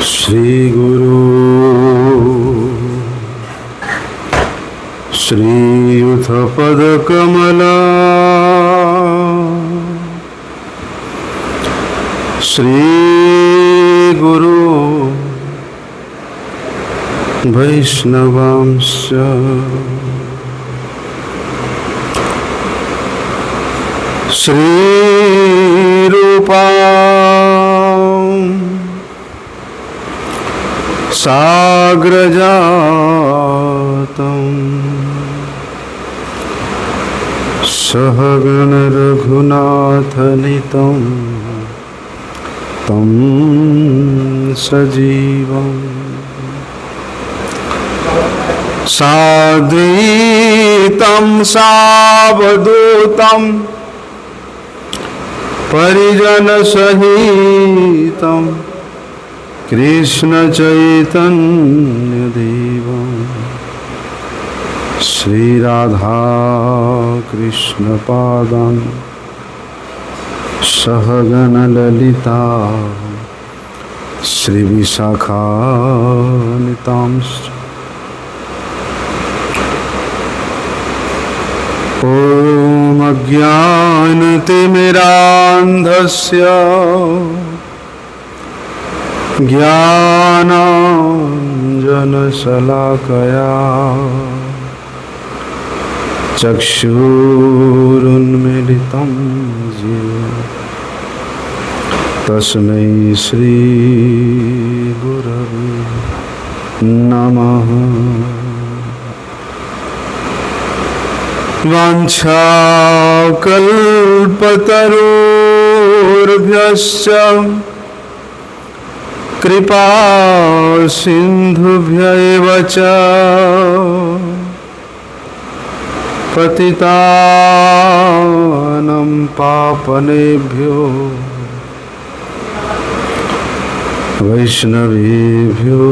श्री गुरु श्रीयुत पद कमला श्री गुरु वैष्णवांश श्री रूपा साग्रजातं सहगण रघुनाथनितं तं सजीवं साद्वैतं सावधूतं परिजनसहितं कृष्ण चैतन्य देवं श्री राधा कृष्ण पादं सहगण ललिता श्री विशाखान्वितांश्च ॐ अज्ञानतिमिरान्धस्य ज्ञानाञ्जनशलाकया चक्षुरुन्मीलितं येन तस्मै श्रीगुरवे नमः। वाञ्छाकल्पतरुभ्यश्च कृपा सिन्धुभ्यैव च पतितानं पावनेभ्यो वैष्णवेभ्यो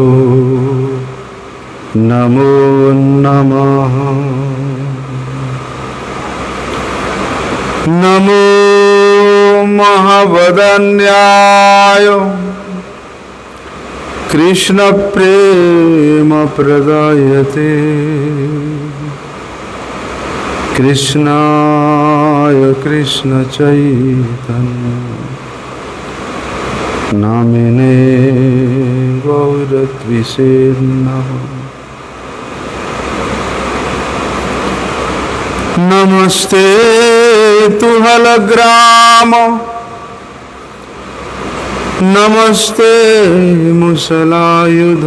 नमो नमः। नमो महावदन्याय कृष्ण प्रेम प्रदायते कृष्णाय कृष्ण चैतन्य नामिने गौरत्विषे नमः। नमस्ते तुहलग्राम नमस्ते मुसलायुध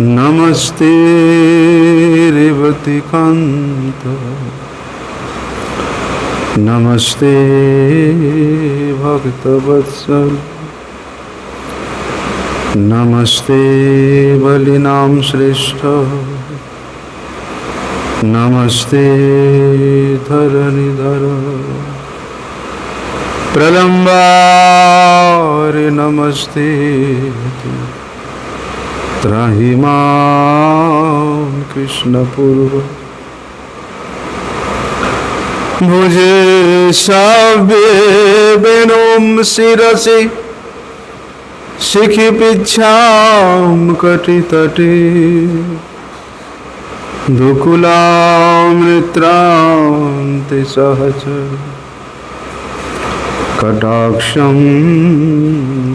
नमस्ते रेवतीकांत नमस्ते भक्तवत्सल नमस्ते बलिनाम श्रेष्ठ नमस्ते धरणीधर प्रलंबारे नमस्ते त्राहि मां कृष्ण पूर्व भुजे सव्ये वेणुं शिरसि शिखि पिच्छां कटितटे दुकुलामृत्रान्ति सहचर कटाक्षं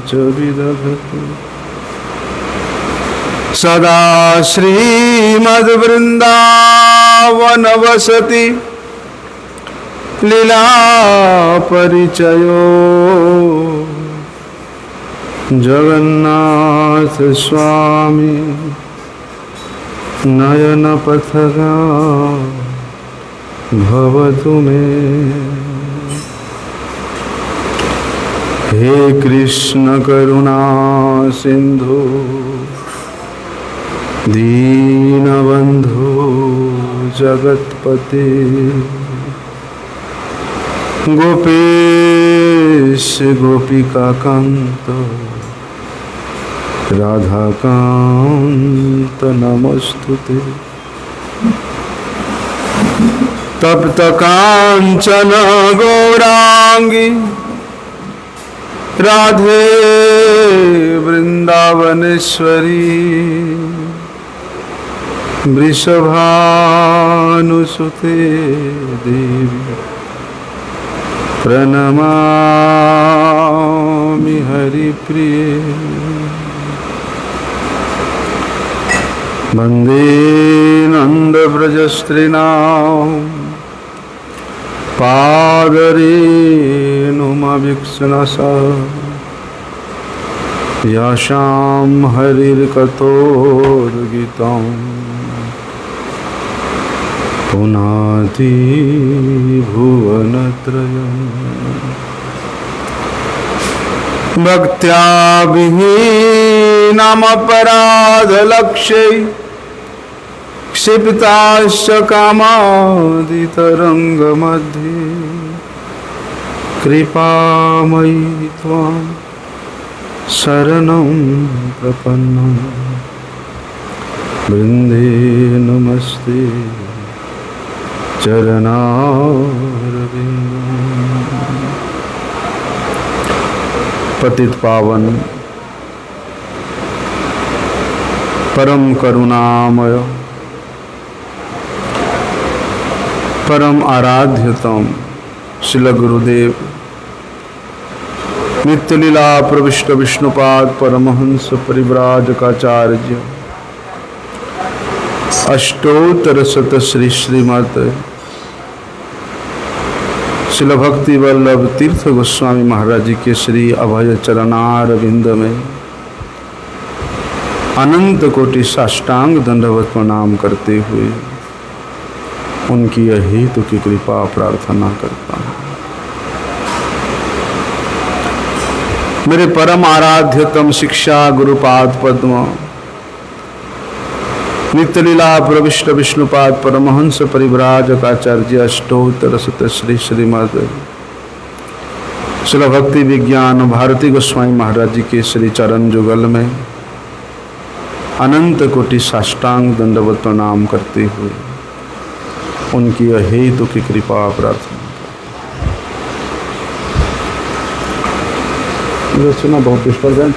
च विदधतु सदा श्रीमद्वृन्दावनवसति लीला परिचयो जगन्नाथ स्वामी नयन पथगा भवतु मे। हे कृष्ण करुणा सिंधु दीनबंधु जगतपते गोपेश गोपिकाकांत राधाकांत नमोस्तुते। तप्त कांचन गौरांगी राधे वृंदावनेश्वरी वृषभानुसुते देवी प्रणमामि हरिप्रिये। वन्दे नन्दव्रजस्त्रीणां पादरेणुमभिक्षणसः यासां हरिर्कथोद्गीतं पुनाति भुवनत्रयम्। भक्त्या विहीनमपराधलक्ष्यै क्षिप्ताश्च कामादितरङ्गमध्ये कृपामयि त्वां शरणं प्रपन्नं। वृन्दे नमस्ते चरणारविन्दम्। पतित पावन परम करुणामय परम आराध्यतम श्रील गुरुदेव नित्य लीला प्रविष्ट विष्णुपाद परमहंस परिव्राजकाचार्य अष्टोत्तर शत श्री श्रीमद श्रील भक्ति वल्लभ तीर्थ गोस्वामी महाराज जी के श्री अभय चरणारविंद में अनंत कोटि साष्टांग दंडवत प्रणाम करते हुए उनकी अहेतु की कृपा प्रार्थना करता हूँ। मेरे परम आराध्यतम शिक्षा गुरुपाद पद्म नित्य लीला प्रविष्ट विष्णुपाद परमहंस परिव्राजकाचार्य अष्टोत्तर शत श्री श्रीमद श्रील भक्ति विज्ञान भारती गोस्वामी महाराज जी के श्री चरण जुगल में अनंत कोटि साष्टांग दंडवत प्रणाम करते हुए उनकी अहेतु की कृपा प्रार्थना। सुना बहुत डिस्टर्बेंस।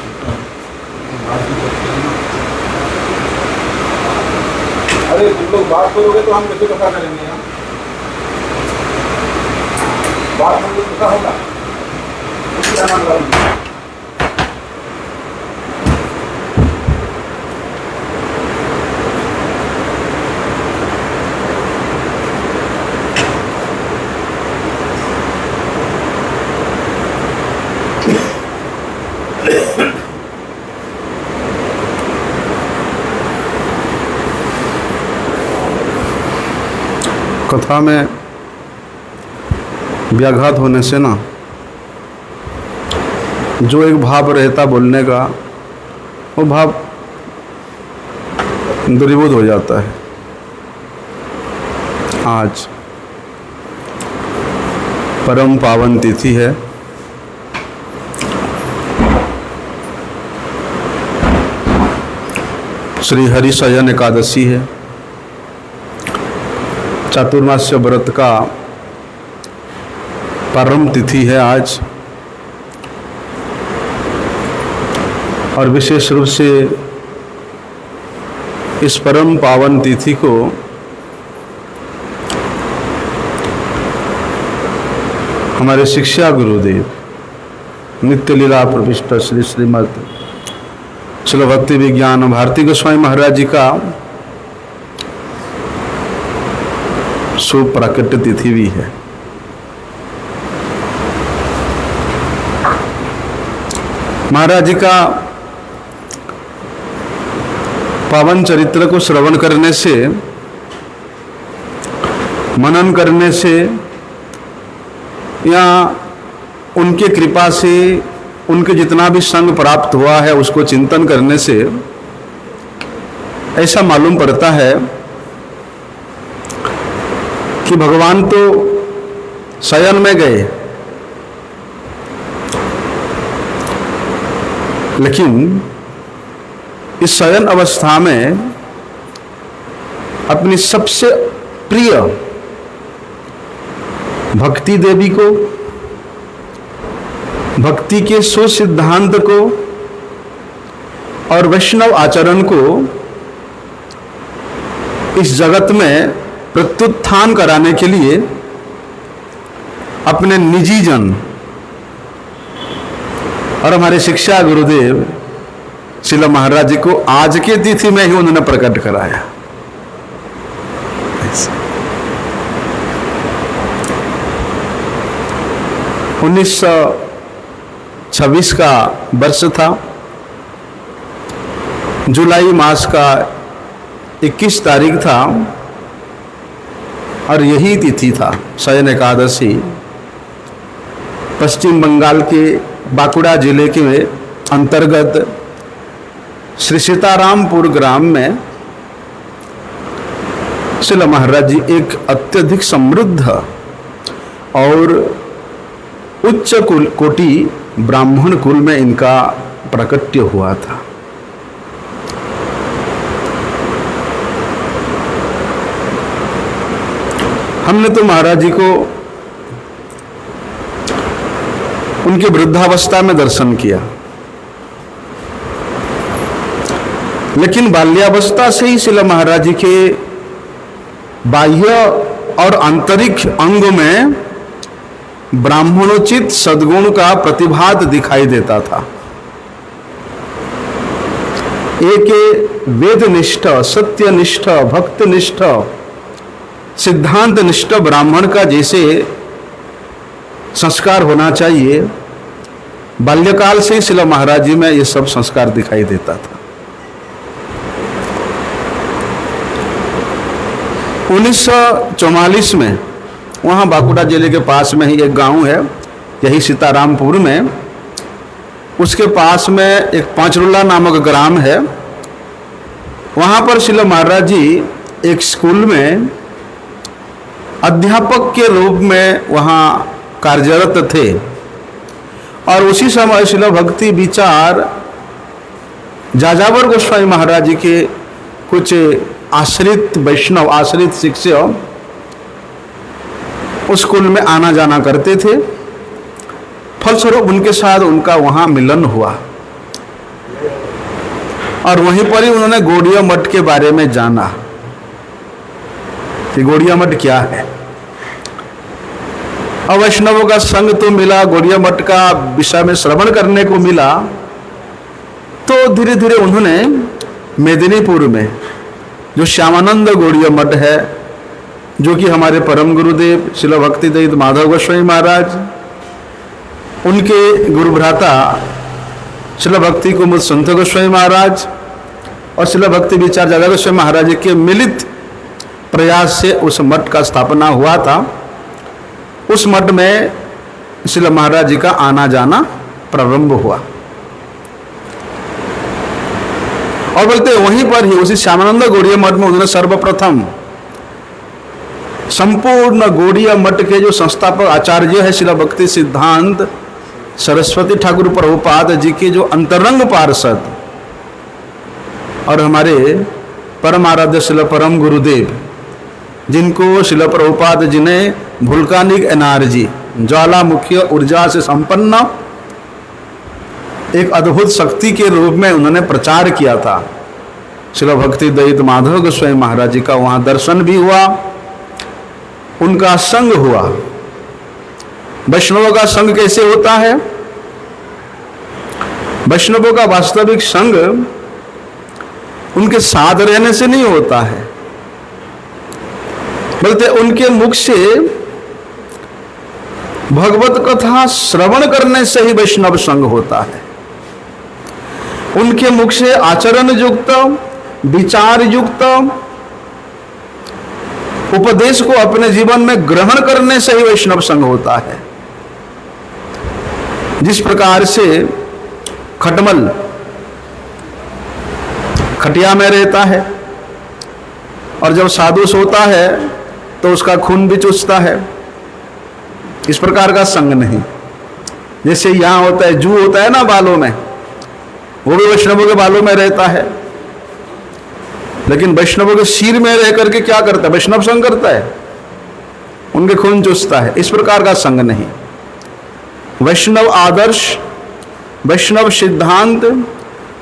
अरे तुम लोग बात करोगे तो हम कैसे कथा करेंगे? बात हम लोग कथा होगा कथा में व्याघात होने से ना जो एक भाव रहता बोलने का वो भाव दूरीभूत हो जाता है। आज परम पावन तिथि है। श्री हरिशयन एकादशी है। चातुर्मास्य व्रत का प्रारंभ तिथि है आज। और विशेष रूप से इस परम पावन तिथि को हमारे शिक्षा गुरुदेव नित्य लीला प्रविष्ट श्री श्रीमद श्रील भक्ति विज्ञान भारती गोस्वामी महाराज जी का शुभ प्राकट्य तिथि भी है। महाराज जी का पावन चरित्र को श्रवण करने से, मनन करने से या उनके कृपा से उनके जितना भी संग प्राप्त हुआ है उसको चिंतन करने से ऐसा मालूम पड़ता है कि भगवान तो शयन में गए, लेकिन इस शयन अवस्था में अपनी सबसे प्रिय भक्ति देवी को, भक्ति के सुसिद्धांत को और वैष्णव आचरण को इस जगत में प्रत्युत्थान कराने के लिए अपने निजी जन और हमारे शिक्षा गुरुदेव श्रील महाराज जी को आज के तिथि में ही उन्होंने प्रकट कराया। 1926 का वर्ष था। जुलाई मास का 21 तारीख था और यही तिथि था शयन एकादशी। पश्चिम बंगाल के बांकुड़ा जिले के अंतर्गत श्री सीतारामपुर ग्राम में श्रील महाराज जी एक अत्यधिक समृद्ध और उच्च कोटि ब्राह्मण कुल में इनका प्राकट्य हुआ था। हमने तो महाराज जी को उनके वृद्धावस्था में दर्शन किया, लेकिन बाल्यावस्था से ही श्रील महाराज जी के बाह्य और आंतरिक अंग में ब्राह्मणोचित सद्गुण का प्रतिभात दिखाई देता था। एक वेदनिष्ठ, सत्यनिष्ठ, भक्तनिष्ठ, सिद्धांत निष्ठ ब्राह्मण का जैसे संस्कार होना चाहिए, बाल्यकाल से ही श्रील महाराज जी में ये सब संस्कार दिखाई देता था। 1944 में वहाँ बांकुड़ा जिले के पास में ही एक गांव है, यही सीतारामपुर में, उसके पास में एक पांचरुला नामक ग्राम है। वहाँ पर श्रील महाराज जी एक स्कूल में अध्यापक के रूप में वहाँ कार्यरत थे और उसी समय श्रील भक्ति विचार जाजावर गोस्वामी महाराज जी के कुछ आश्रित वैष्णव, आश्रित शिष्य उस स्कूल में आना जाना करते थे। फलस्वरूप उनके साथ उनका वहाँ मिलन हुआ और वहीं पर ही उन्होंने गौड़िया मठ के बारे में जाना कि गौड़िया मठ क्या है। और वैष्णवों का संग तो मिला, गौड़िया मठ का विषय में श्रवण करने को मिला, तो धीरे धीरे उन्होंने मेदिनीपुर में जो श्यामानंद गौड़िया मठ है, जो कि हमारे परम गुरुदेव श्रील भक्ति दयाल माधव गोस्वामी महाराज, उनके गुरु भ्राता श्रील भक्ति कुमुद संत गोस्वामी महाराज और श्रील भक्ति विचार जाजा गोस्वामी महाराज के मिलित प्रयास से उस मठ का स्थापना हुआ था। उस मठ में श्रील महाराज जी का आना जाना प्रारंभ हुआ और बोलते वहीं पर ही उसी श्यामानंद गौड़िया मठ में उन्होंने सर्वप्रथम संपूर्ण गौड़िया मठ के जो संस्थापक आचार्य है श्रील भक्ति सिद्धांत सरस्वती ठाकुर प्रभुपाद जी के जो अंतरंग पार्षद और हमारे परम आराध्य श्रील परम गुरुदेव, जिनको श्रील प्रभुपाद जी ने वोल्कानिक एनर्जी, ज्वालामुखी ऊर्जा से संपन्न एक अद्भुत शक्ति के रूप में उन्होंने प्रचार किया था। श्रील भक्ति दयाल माधव गोस्वामी महाराज जी का वहाँ दर्शन भी हुआ, उनका संग हुआ। वैष्णवों का संग कैसे होता है? वैष्णवों का वास्तविक संग उनके साथ रहने से नहीं होता है, बल्कि उनके मुख से भगवत कथा श्रवण करने से ही वैष्णव संग होता है। उनके मुख से आचरण युक्त, विचार युक्त उपदेश को अपने जीवन में ग्रहण करने से ही वैष्णव संग होता है। जिस प्रकार से खटमल खटिया में रहता है और जब साधु सोता है तो उसका खून भी चूसता है, इस प्रकार का संग नहीं। जैसे यहाँ होता है, जू होता है ना बालों में, वो भी वैष्णवों के बालों में रहता है। लेकिन वैष्णवों के सिर में रह करके क्या करता है? वैष्णव संग करता है, उनके खून चूसता है। इस प्रकार का संग नहीं। वैष्णव आदर्श, वैष्णव सिद्धांत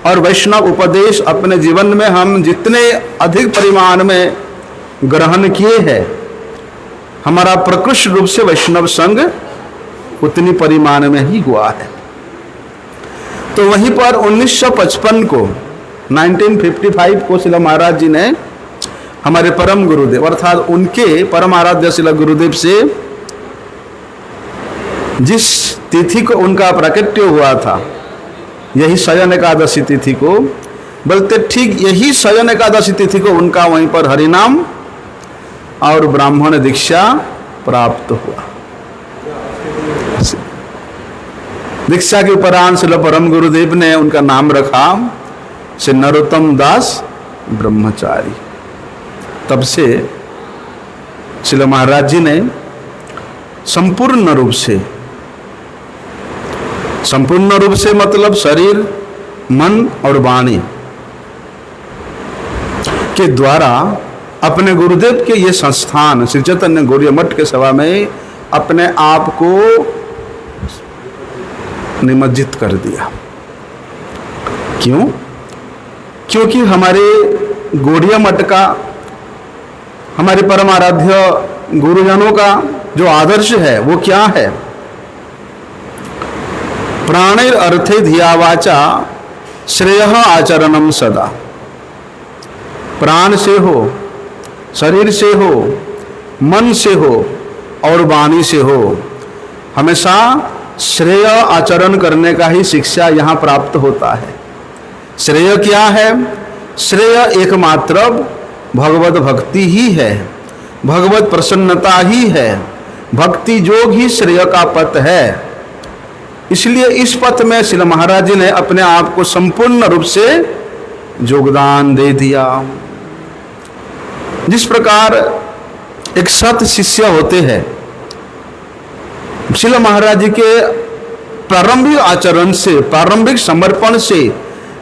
और वैष्णव उपदेश अपने जीवन में हम जितने अधिक परिमाण में ग्रहण किए हैं, हमारा प्रकृष्ट रूप से वैष्णव संग उतनी परिमाण में ही हुआ है। तो वहीं पर 1955 को 1955 को शिला महाराज जी ने हमारे परम गुरुदेव अर्थात उनके परम आराध्य शिला गुरुदेव से जिस तिथि को उनका प्राकट्य हुआ था, यही शयन एकादशी तिथि को, बोलते ठीक यही शयन एकादशी तिथि को उनका वहीं पर हरिनाम और ब्राह्मण दीक्षा प्राप्त हुआ। दीक्षा के उपरांत श्रील परम गुरुदेव ने उनका नाम रखा श्री नरोत्तम दास ब्रह्मचारी। तब से श्रील महाराज जी ने संपूर्ण रूप से मतलब शरीर, मन और वाणी के द्वारा अपने गुरुदेव के ये संस्थान श्री चैतन्य गौड़ीय मठ के सेवा में अपने आप को निमज्जित कर दिया। क्यों? क्योंकि हमारे गौड़ीय मठ का, हमारे परम आराध्य गुरुजनों का जो आदर्श है वो क्या है? प्राणैर अर्थे धिया वाचा श्रेयः आचरणम सदा। प्राण से हो, शरीर से हो, मन से हो और वाणी से हो, हमेशा श्रेय आचरण करने का ही शिक्षा यहाँ प्राप्त होता है। श्रेय क्या है? श्रेय एकमात्र भगवत भक्ति ही है, भगवत प्रसन्नता ही है, भक्ति योग ही श्रेय का पथ है। इसलिए इस पथ में श्री महाराज जी ने अपने आप को संपूर्ण रूप से योगदान दे दिया। जिस प्रकार एक सत शिष्य होते हैं, श्री महाराज जी के प्रारंभिक आचरण से, प्रारंभिक समर्पण से,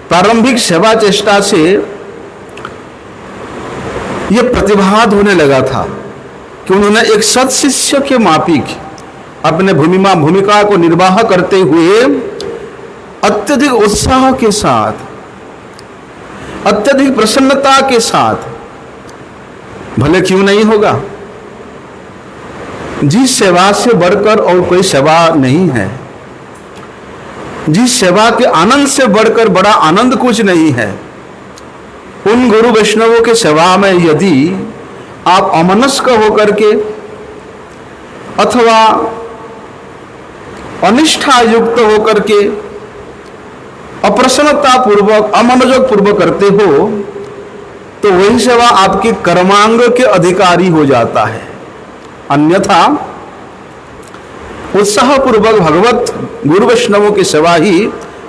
प्रारंभिक सेवा चेष्टा से यह प्रतिभात होने लगा था कि उन्होंने एक सत शिष्य के मापिक अपने भूमिका को निर्वाह करते हुए अत्यधिक उत्साह के साथ, अत्यधिक प्रसन्नता के साथ, भले क्यों नहीं होगा, जिस सेवा से बढ़कर और कोई सेवा नहीं है, जिस सेवा के आनंद से बढ़कर बड़ा आनंद कुछ नहीं है, उन गुरु वैष्णवों के सेवा में यदि आप अमनस्क होकर के अथवा अनिष्ठा युक्त होकर के अप्रसन्नता पूर्वक, अमनोयोग पूर्वक करते हो, तो वही सेवा आपके कर्मांग के अधिकारी हो जाता है। अन्यथा उत्साह पूर्वक भगवत गुरु वैष्णवों की सेवा ही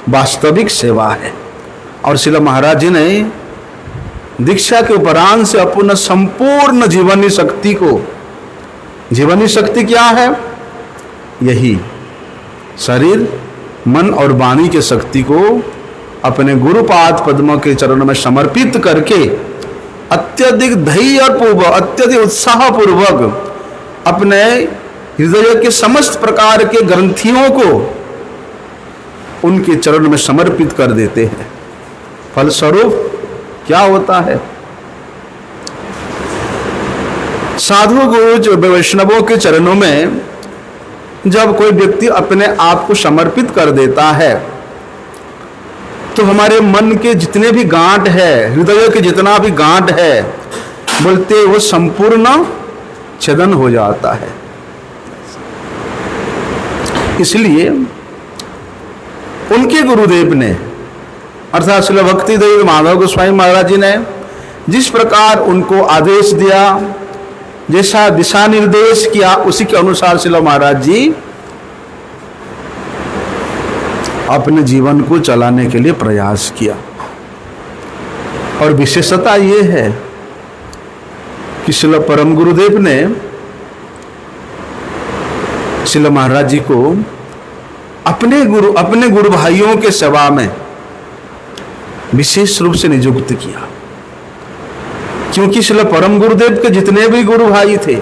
वास्तविक सेवा है। और श्रील महाराज जी ने दीक्षा के उपरांत से अपने संपूर्ण जीवनी शक्ति को, जीवनी शक्ति क्या है? यही शरीर, मन और वाणी के शक्ति को अपने गुरुपाद पद्म के चरणों में समर्पित करके अत्यधिक धैर्य पूर्वक, अत्यधिक उत्साह पूर्वक अपने हृदय के समस्त प्रकार के ग्रंथियों को उनके चरण में समर्पित कर देते हैं। फलस्वरूप क्या होता है? साधु गुरु वैष्णवों के चरणों में जब कोई व्यक्ति अपने आप को समर्पित कर देता है, तो हमारे मन के जितने भी गांठ है, हृदय के जितना भी गांठ है, बोलते वो संपूर्ण छेदन हो जाता है। इसलिए उनके गुरुदेव ने अर्थात श्री भक्ति देव माधव गोस्वामी महाराज जी ने जिस प्रकार उनको आदेश दिया, जैसा दिशा निर्देश किया, उसी के अनुसार श्री महाराज जी अपने जीवन को चलाने के लिए प्रयास किया। और विशेषता ये है कि श्री परम गुरुदेव ने श्री महाराज जी को अपने गुरु भाइयों के सेवा में विशेष रूप से नियुक्त किया। क्योंकि श्रील परम गुरुदेव के जितने भी गुरु भाई थे,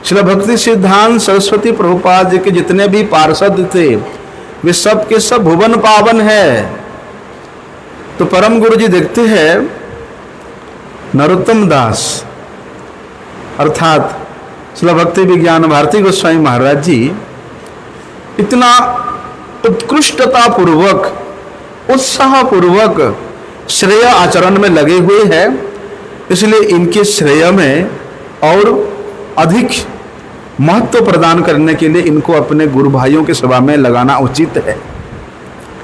श्रील भक्ति सिद्धांत सरस्वती प्रभुपाद जी के जितने भी पार्षद थे, वे सब के सब भुवन पावन है। तो परम गुरु जी देखते हैं नरोत्तम दास अर्थात श्रील भक्ति विज्ञान भारती गोस्वामी महाराज जी इतना उत्कृष्टता पूर्वक, उत्साह पूर्वक श्रेय आचरण में लगे हुए हैं, इसलिए इनके श्रेय में और अधिक महत्व प्रदान करने के लिए इनको अपने गुरु भाइयों की सेवा में लगाना उचित है।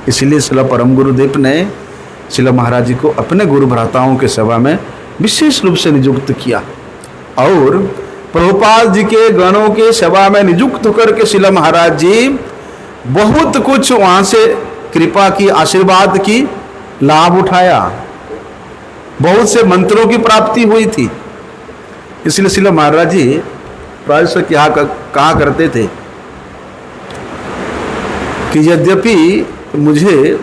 इसलिए श्रील परम गुरुदेव ने श्रील महाराज जी को अपने गुरु भ्राताओं की सेवा में विशेष रूप से नियुक्त किया और प्रभुपाद जी के गणों के सेवा में नियुक्त होकर के श्रील महाराज जी बहुत कुछ वहां से कृपा की, आशीर्वाद की लाभ उठाया। बहुत से मंत्रों की प्राप्ति हुई थी। इसलिए श्रील महाराज जी प्रायः क्या कहा करते थे कि यद्यपि मुझे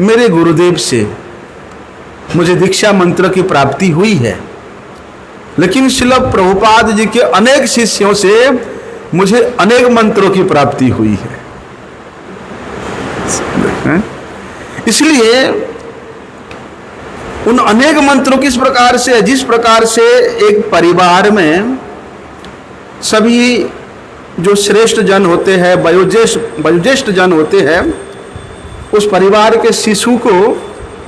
मेरे गुरुदेव से मुझे दीक्षा मंत्र की प्राप्ति हुई है, लेकिन श्रील प्रभुपाद जी के अनेक शिष्यों से मुझे अनेक मंत्रों की प्राप्ति हुई है। इसलिए उन अनेक मंत्रों किस प्रकार से, जिस प्रकार से एक परिवार में सभी जो श्रेष्ठ जन होते हैं, वयोज्येष्ठ जन होते हैं, उस परिवार के शिशु को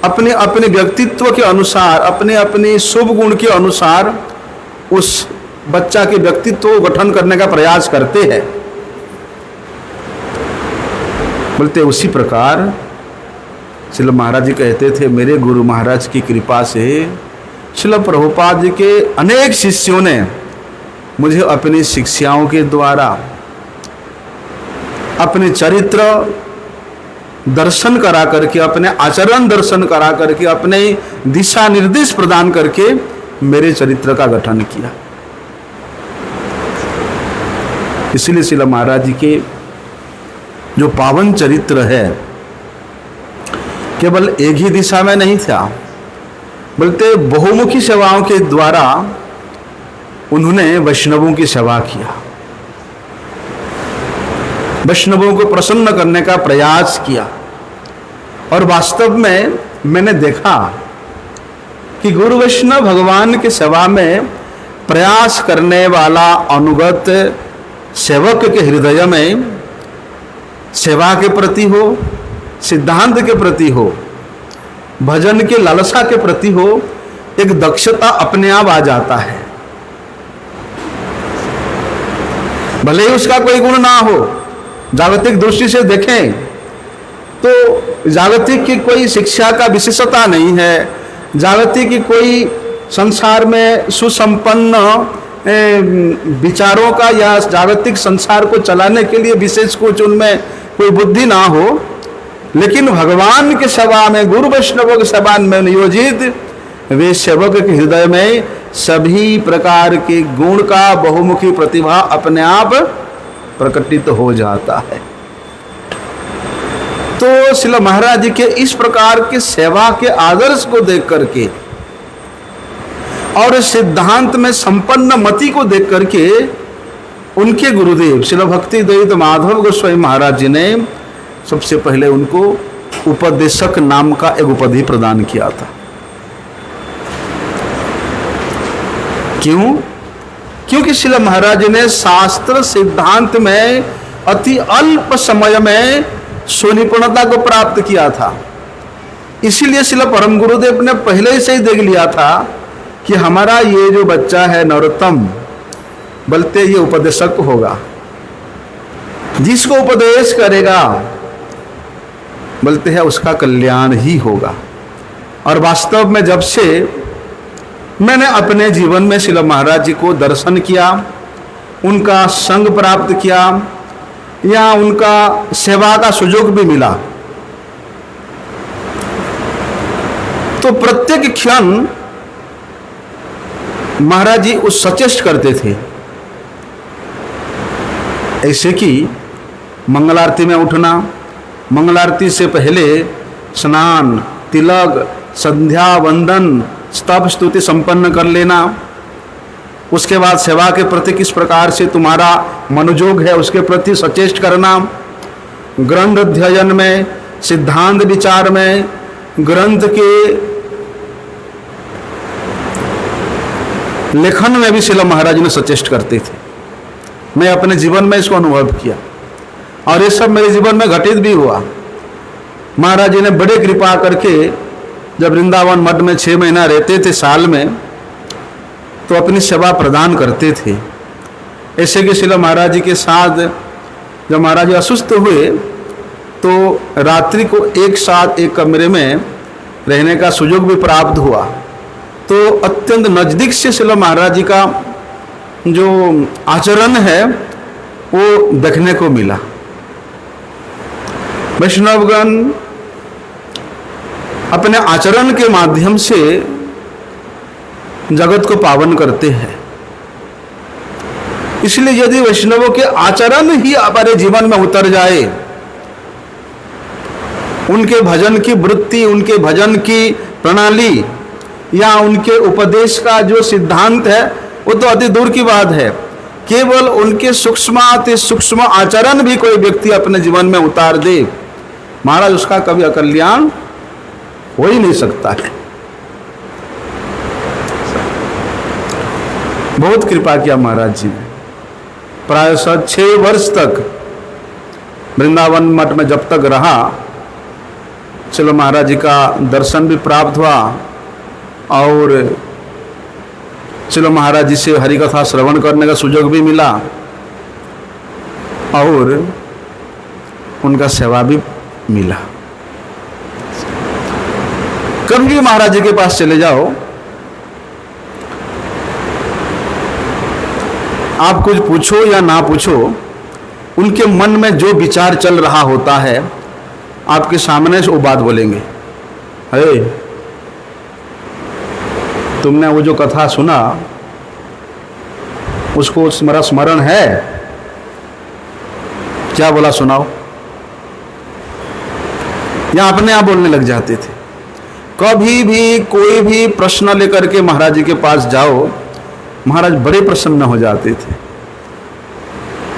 अपने अपने व्यक्तित्व के अनुसार, अपने अपने शुभ गुण के अनुसार उस बच्चा के व्यक्तित्व को गठन करने का प्रयास करते हैं। बोलते उसी प्रकार श्रील महाराज जी कहते थे, मेरे गुरु महाराज की कृपा से श्रील प्रभुपाद जी के अनेक शिष्यों ने मुझे अपनी शिक्षाओं के द्वारा, अपने चरित्र दर्शन करा करके, अपने आचरण दर्शन करा करके, अपने दिशा निर्देश प्रदान करके मेरे चरित्र का गठन किया। इसलिए श्रील महाराज जी के जो पावन चरित्र है केवल एक ही दिशा में नहीं था, बल्कि बहुमुखी सेवाओं के द्वारा उन्होंने वैष्णवों की सेवा किया, वैष्णवों को प्रसन्न करने का प्रयास किया। और वास्तव में मैंने देखा कि गुरु वैष्णव भगवान की सेवा में प्रयास करने वाला अनुगत सेवक के हृदय में सेवा के प्रति हो, सिद्धांत के प्रति हो, भजन के लालसा के प्रति हो, एक दक्षता अपने आप आ जाता है। भले ही उसका कोई गुण ना हो, जागतिक दृष्टि से देखें तो जागतिक की कोई शिक्षा का विशेषता नहीं है, जागतिक की कोई संसार में सुसंपन्न विचारों का या जागतिक संसार को चलाने के लिए विशेष कुछ उनमें कोई बुद्धि ना हो, लेकिन भगवान के सेवा में, गुरु वैष्णवों के सेवा में नियोजित वे सेवक के हृदय में सभी प्रकार के गुण का बहुमुखी प्रतिभा अपने आप प्रकटित हो जाता है। तो श्रील महाराज जी के इस प्रकार के सेवा के आदर्श को देख करके और सिद्धांत में संपन्न मति को देख करके उनके गुरुदेव श्रील भक्ति द्वैत माधव गोस्वामी महाराज जी ने सबसे पहले उनको उपदेशक नाम का एक उपाधि प्रदान किया था। क्यों? क्योंकि श्रील महाराज जी ने शास्त्र सिद्धांत में अति अल्प समय में सुनिपुणता को प्राप्त किया था। इसीलिए श्रील परम गुरुदेव ने पहले से ही देख लिया था कि हमारा ये जो बच्चा है नरोत्तम, बल्कि ये उपदेशक होगा, जिसको उपदेश करेगा बोलते हैं उसका कल्याण ही होगा। और वास्तव में जब से मैंने अपने जीवन में श्रील महाराज जी को दर्शन किया, उनका संग प्राप्त किया या उनका सेवा का सुयोग भी मिला, तो प्रत्येक क्षण महाराज जी उस सचेष्ट करते थे। ऐसे कि मंगल आरती में उठना, मंगल आरती से पहले स्नान, तिलक, संध्या वंदन स्तव स्तुति संपन्न कर लेना, उसके बाद सेवा के प्रति किस प्रकार से तुम्हारा मनोयोग है उसके प्रति सचेष्ट करना, ग्रंथ अध्ययन में, सिद्धांत विचार में, ग्रंथ के लेखन में भी श्रील महाराज जी ने सचेष्ट करते थे। मैं अपने जीवन में इसको अनुभव किया और ये सब मेरे जीवन में घटित भी हुआ। महाराज जी ने बड़े कृपा करके जब वृंदावन मठ में 6 महीना रहते थे साल में, तो अपनी सेवा प्रदान करते थे। ऐसे कि श्रील महाराज जी के साथ जब महाराज जी असुस्थ हुए तो रात्रि को एक साथ एक कमरे में रहने का सुयोग भी प्राप्त हुआ। तो अत्यंत नज़दीक से श्रील महाराज जी का जो आचरण है वो देखने को मिला। वैष्णवगण अपने आचरण के माध्यम से जगत को पावन करते हैं। इसलिए यदि वैष्णवों के आचरण ही हमारे जीवन में उतर जाए, उनके भजन की वृत्ति, उनके भजन की प्रणाली या उनके उपदेश का जो सिद्धांत है वो तो अति दूर की बात है, केवल उनके सूक्ष्माति सूक्ष्म आचरण भी कोई व्यक्ति अपने जीवन में उतार दे, महाराज उसका कभी अकल्याण हो ही नहीं सकता है। बहुत कृपा किया महाराज जी ने। प्राय 6 वर्ष तक वृंदावन मठ में जब तक रहा, चलो महाराज जी का दर्शन भी प्राप्त हुआ और चलो महाराज जी से हरि कथा श्रवण करने का सुयोग भी मिला और उनका सेवा भी मिला। कभी भी महाराज जी के पास चले जाओ, आप कुछ पूछो या ना पूछो, उनके मन में जो विचार चल रहा होता है आपके सामने से वो बात बोलेंगे। अरे तुमने वो जो कथा सुना उसको तुम्हारा स्मरण है क्या? बोला सुनाओ। या अपने आप बोलने लग जाते थे। कभी भी कोई भी प्रश्न लेकर के महाराज जी के पास जाओ, महाराज बड़े प्रसन्न हो जाते थे।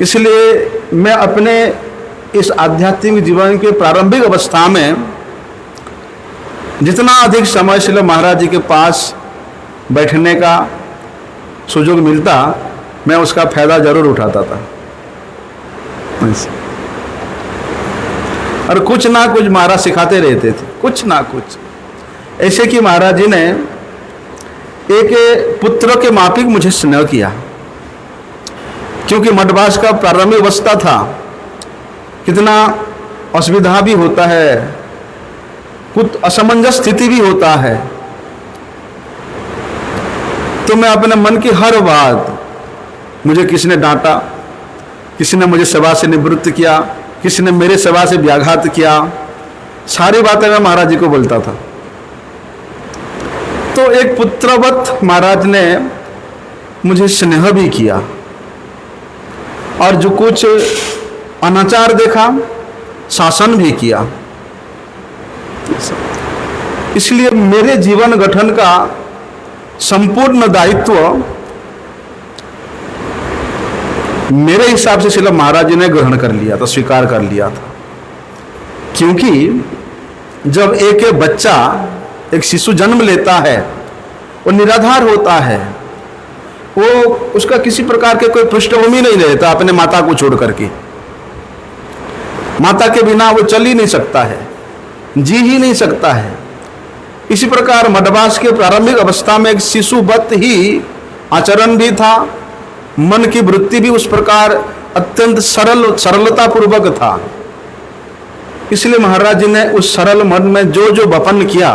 इसलिए मैं अपने इस आध्यात्मिक जीवन के प्रारंभिक अवस्था में जितना अधिक समय श्रील महाराज जी के पास बैठने का सुयोग मिलता, मैं उसका फायदा जरूर उठाता था। और कुछ ना कुछ महाराज सिखाते रहते थे, कुछ ना कुछ। ऐसे कि महाराज जी ने एक पुत्र के माफिक मुझे स्नेह किया, क्योंकि मठवास का प्रारंभिक अवस्था था, कितना असुविधा भी होता है, कुछ असमंजस स्थिति भी होता है। तो मैं अपने मन की हर बात, मुझे किसी ने डांटा, किसी ने मुझे सेवा से निवृत्त किया, किसी ने मेरे सेवा से व्याघात किया, सारी बातें मैं महाराज जी को बोलता था। तो एक पुत्रवत महाराज ने मुझे स्नेह भी किया और जो कुछ अनाचार देखा शासन भी किया। इसलिए मेरे जीवन गठन का संपूर्ण दायित्व मेरे हिसाब से श्रील महाराज जी ने ग्रहण कर लिया था, स्वीकार कर लिया था। क्योंकि जब एक बच्चा, एक शिशु जन्म लेता है, वो निराधार होता है, वो उसका किसी प्रकार के कोई पृष्ठभूमि नहीं रहता अपने माता को छोड़ करके। माता के बिना वो चल ही नहीं सकता है, जी ही नहीं सकता है। इसी प्रकार मठवास के प्रारंभिक अवस्था में एक शिशुवत ही आचरण भी था, मन की वृत्ति भी उस प्रकार अत्यंत सरलता पूर्वक था। इसलिए महाराज जी ने उस सरल मन में जो जो वपन किया,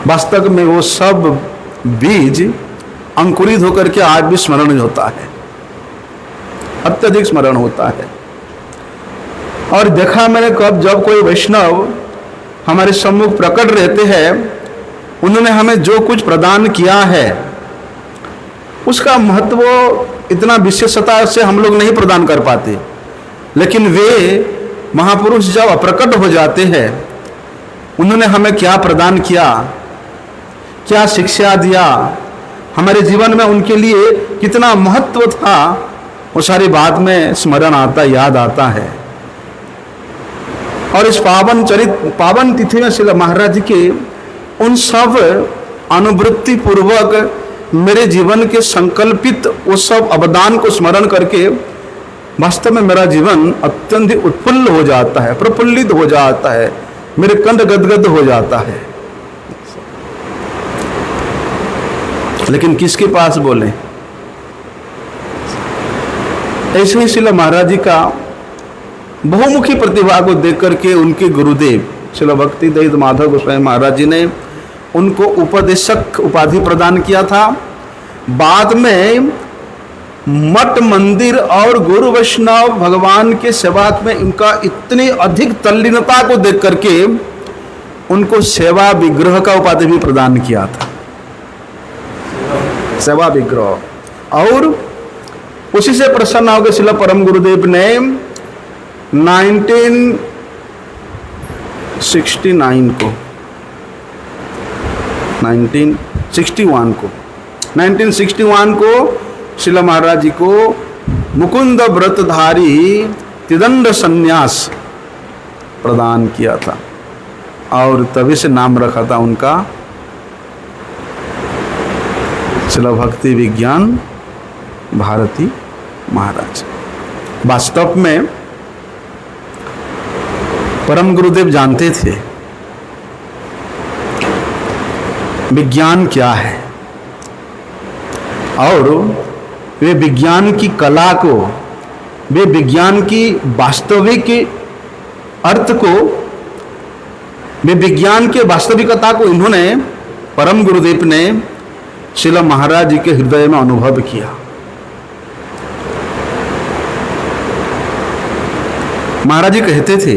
वास्तव में वो सब बीज अंकुरित होकर के आज भी स्मरण होता है, अत्यधिक स्मरण होता है। और देखा मैंने कब जब कोई वैष्णव हमारे सम्मुख प्रकट रहते हैं, उन्होंने हमें जो कुछ प्रदान किया है उसका महत्व इतना विशेषता से हम लोग नहीं प्रदान कर पाते, लेकिन वे महापुरुष जब अप्रकट हो जाते हैं, उन्होंने हमें क्या प्रदान किया क्या शिक्षा दिया, हमारे जीवन में उनके लिए कितना महत्व था, वो सारी बात में स्मरण आता, याद आता है। और इस पावन तिथि में श्रील महाराज जी के उन सब अनुवृत्ति पूर्वक मेरे जीवन के संकल्पित वो सब अवदान को स्मरण करके वास्तव में मेरा जीवन अत्यंत उत्फुल्ल हो जाता है, प्रफुल्लित हो जाता है, मेरे कंठ गदगद हो जाता है। लेकिन किसके पास बोले? ऐसे ही श्रील महाराज जी का बहुमुखी प्रतिभा को देख करके उनके गुरुदेव श्रील भक्ति दयाल माधव गोस्वामी महाराज जी ने उनको उपदेशक उपाधि प्रदान किया था। बाद में मठ मंदिर और गुरु वैष्णव भगवान के सेवा में इनका इतनी अधिक तल्लीनता को देख करके उनको सेवा विग्रह का उपाधि भी प्रदान किया था, सेवा विग्रह। और उसी से प्रसन्न होकर श्रील परम गुरुदेव ने 1961 को श्रील महाराज जी को मुकुंद व्रतधारी त्रिदंड संन्यास प्रदान किया था और तभी से नाम रखा था उनका श्रील भक्ति विज्ञान भारती महाराज। वास्तव में परम गुरुदेव जानते थे विज्ञान क्या है और वे विज्ञान की कला को, वे विज्ञान की वास्तविक अर्थ को, वे विज्ञान के वास्तविकता को इन्होंने, परम गुरुदेव ने श्रील महाराज जी के हृदय में अनुभव किया। महाराज जी कहते थे